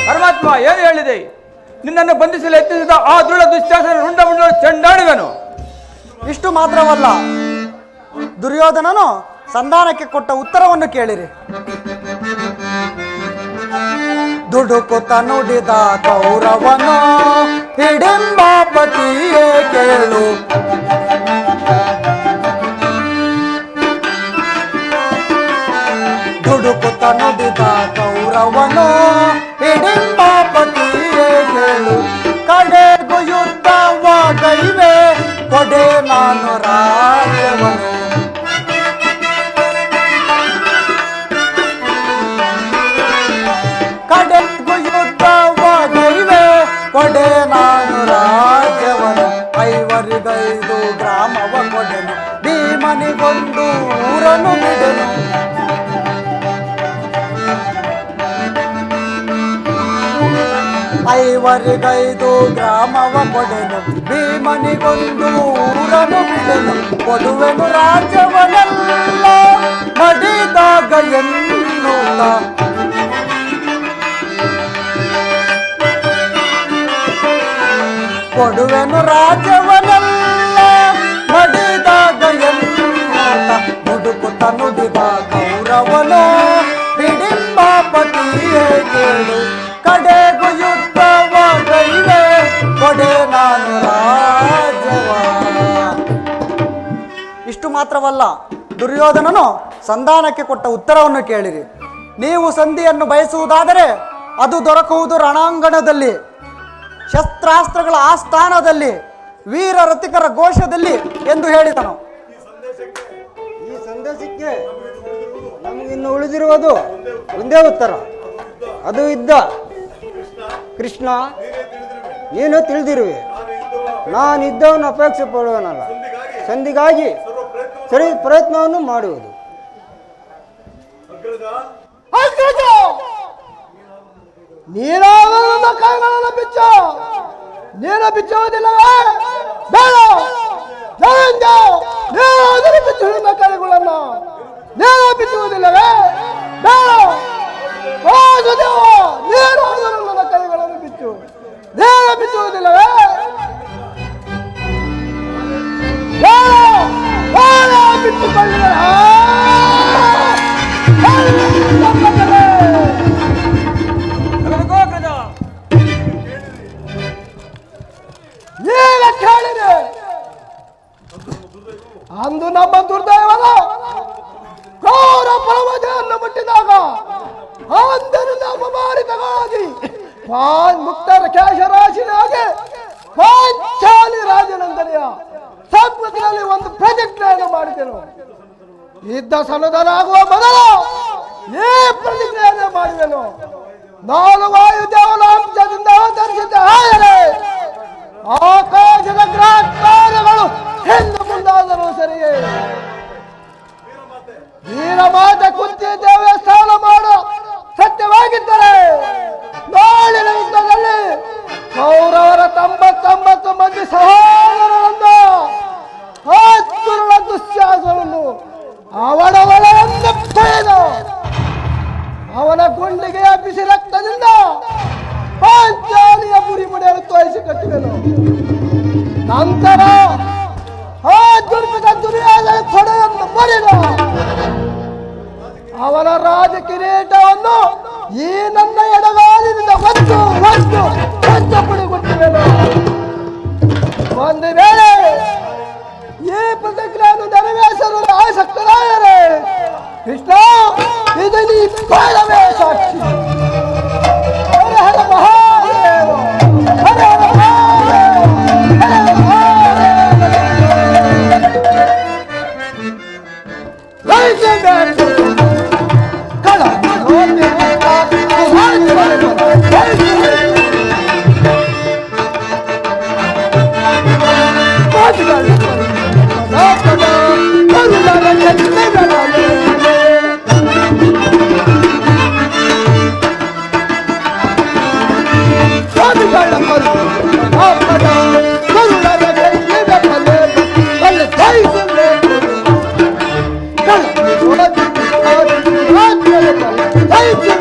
ಪರಮಾತ್ಮ ಏನು ಹೇಳಿದೆ? ನಿನ್ನನ್ನು ಬಂಧಿಸಲು ಯತ್ನಿಸಿದ ಆ ದೃಢ ದುಶ್ಯಾಸನ ರುಂಡ ಮುಂಡ ಚೆಂಡಾಡುವನು. ಇಷ್ಟು ಮಾತ್ರವಲ್ಲ, ದುರ್ಯೋಧನನು ಸಂಧಾನಕ್ಕೆ ಕೊಟ್ಟ ಉತ್ತರವನ್ನು ಕೇಳಿರಿ. ದುಡುಕುತ್ತ ನುಡಿದ ಕೌರವನು ಹಿಡಿಂಬಾಪತಿಯೇ ಕೇಳು. ದುಡುಕುತ್ತ ನುಡಿದ ಕೌರವನು ಹಿಡಿಂಬಾಪತಿಯೇ ಕೇಳು. ಕಡೆಗೂ ಯುದ್ಧವಾಗೈವೆ ಕೊಡೆ ನಾನು ರಾಜ್ಯವನು. ಕಡೆಗೂ ಯುದ್ಧವಾಗೈವೆ ಕೊಡೆ ನಾನು ರಾಜ್ಯವನು. 5 ಗ್ರಾಮವ ಕೊಡೆನು, ಭೀಮನಿಗೊಂದು ಊರನ್ನು ಬಿಡೆನು. 5 ಗ್ರಾಮವ ಕೊಡೆನು, ಭೀಮನಿಗೊಂದು ಊರನ್ನು ಬಿಡೆನು. ಕೊಡುವೆನು ರಾಜ್ಯವನೆಲ್ಲ ಮಡಿದಾಗ ಎನ್ನುತ್ತ. ಕೊಡುವೆನು ರಾಜ್ಯವನೆಲ್ಲ ಮಡಿದಾಗ ಎನ್ನುತ್ತ. ನುಡುಕುತ್ತ ನುಡಿದ ಕೌರವನು ಹಿಡಿಂಬಾಪತಿಯೇ ಕೇಳು. ಕಡೆಗೂ ಯುದ್ಧವಾಗೈವೆ ಕೊಡೆ ನಾನು ರಾಜವ. ಇಷ್ಟು ಮಾತ್ರವಲ್ಲ, ದುರ್ಯೋಧನನು ಸಂಧಾನಕ್ಕೆ ಕೊಟ್ಟ ಉತ್ತರವನ್ನು ಕೇಳಿರಿ. ನೀವು ಸಂಧಿಯನ್ನು ಬಯಸುವುದಾದರೆ ಅದು ದೊರಕುವುದು ರಣಾಂಗಣದಲ್ಲಿ, ಶಸ್ತ್ರಾಸ್ತ್ರಗಳ ಆಸ್ಥಾನದಲ್ಲಿ, ವೀರ ರಥಿಕರ ಘೋಷದಲ್ಲಿ ಎಂದು ಹೇಳಿದನು. ಈ ಸಂದೇಶಕ್ಕೆ ನಮಗಿನ್ನು ಉಳಿದಿರುವುದು ಒಂದೇ ಉತ್ತರ, ಅದು ಯುದ್ಧ. ಕೃಷ್ಣ, ನೀನು ತಿಳಿದಿರುವೆ, ನಾನು ಯುದ್ಧವನ್ನು ಅಪೇಕ್ಷೆ ಪಡುವನಲ್ಲ, ಸಂಧಿಗಾಗಿ ಸರಿ ಪ್ರಯತ್ನವನ್ನು ಮಾಡುವುದು. ನೀನಾದ ಕೈಗಳನ್ನು ಬಿಚ್ಚ, ನೀನು ಬಿಚ್ಚುವುದಿಲ್ಲವೇ? ಬೇಡ, ಬಿಚ್ಚುವುದಿಲ್ಲ ಕೈಗಳನ್ನು, ನೀನು ಬಿಚ್ಚುವುದಿಲ್ಲವೇ? ಬೇಡ, ನೀನು ನನ್ನ ಕೈಗಳನ್ನು ಬಿಚ್ಚು, ನೀನು ಬಿಚ್ಚುವುದಿಲ್ಲವೇ? ಬಿಟ್ಟುಕೊಳ್ಳ. ಈಗ ಕೇಳಿದೆ, ಅಂದು ನಮ್ಮ ದುರ್ದೈವದ ಗೌರ ಪರಮತೆಯನ್ನು ಮುಟ್ಟಿದಾಗ ಅಂದಿನಿಂದ ಅಪಮಾನಿತವಾಗಿ ಮುಕ್ತರ ಕೇಶರಾಶಿನಾಗಿ ಪಾಂಚಾಲಿ ರಾಜನಂದನೆಯ ಸಂಸ್ಕೃತಿಯಲ್ಲಿ ಒಂದು ಪ್ರತಿಜ್ಞೆಯನ್ನು ಮಾಡಿದೆನು. ಯುದ್ಧ ಸನ್ನದ್ಧನಾಗುವ ಮೊದಲು ಈ ಪ್ರತಿಜ್ಞೆಯನ್ನು ಮಾಡಿದೆನು. ನಾನು ವಾಯುದೇವನ ಅಂಶದಿಂದ ಅವತರಿಸಿದ್ದ ಆದರೆ ಆಕಾಶದ ಗ್ರಹಗಳು ಹಿಂದೆ ಮುಂದಾದರೂ ಸರಿಯೇ. ವೀರಮಾತೆ ಕುಂತಿ ದೇವಿಯ ಸ್ಥಾನ ಮಾಡು ಸತ್ಯವಾಗಿದ್ದರೆ ನಾಳಿನ ಯುದ್ಧದಲ್ಲಿ ಕೌರವರ 99 ಮಂದಿ ಸಹೋದರರನ್ನು ದುಶ್ಯಾಸನನ್ನು ಅವನ ಒಳಗೆಂದು ತೊಳೆದು ಅವನ ಗುಂಡಿಗೆಯ ಬಿಸಿ ರಕ್ತದಿಂದ ಪಾಂಚಾಲಿಯ ಬುರಿ ಮುಡಿಯನ್ನು ತೋರಿಸಿ ಕಟ್ಟಿದನು. ನಂತರ ಆ ದುರ್ಮಿತ ದುರ್ಯೋಧನ ತೊಡೆಯನ್ನು ಮುರಿದು ಅವನ ರಾಜ ಕಿರೀಟವನ್ನು ಈ ನನ್ನ ಎಡಗಾಲಿನಿಂದ ಒಂದು ಪುಡಿಗೊಟ್ಟಿವೆನು. ಒಂದು ವೇಳೆ ಈ ಪ್ರತಿಜ್ಞೆಯನ್ನು ನೆರವೇರಿಸಲು ಆಸಕ್ತರಾದರೆ ಕೃಷ್ಣ, ಇದು ನೀ ಬಾಳವೇ ಜಯಿಸಬೇಕು ಕಳ ಜಯಿಸಬೇಕು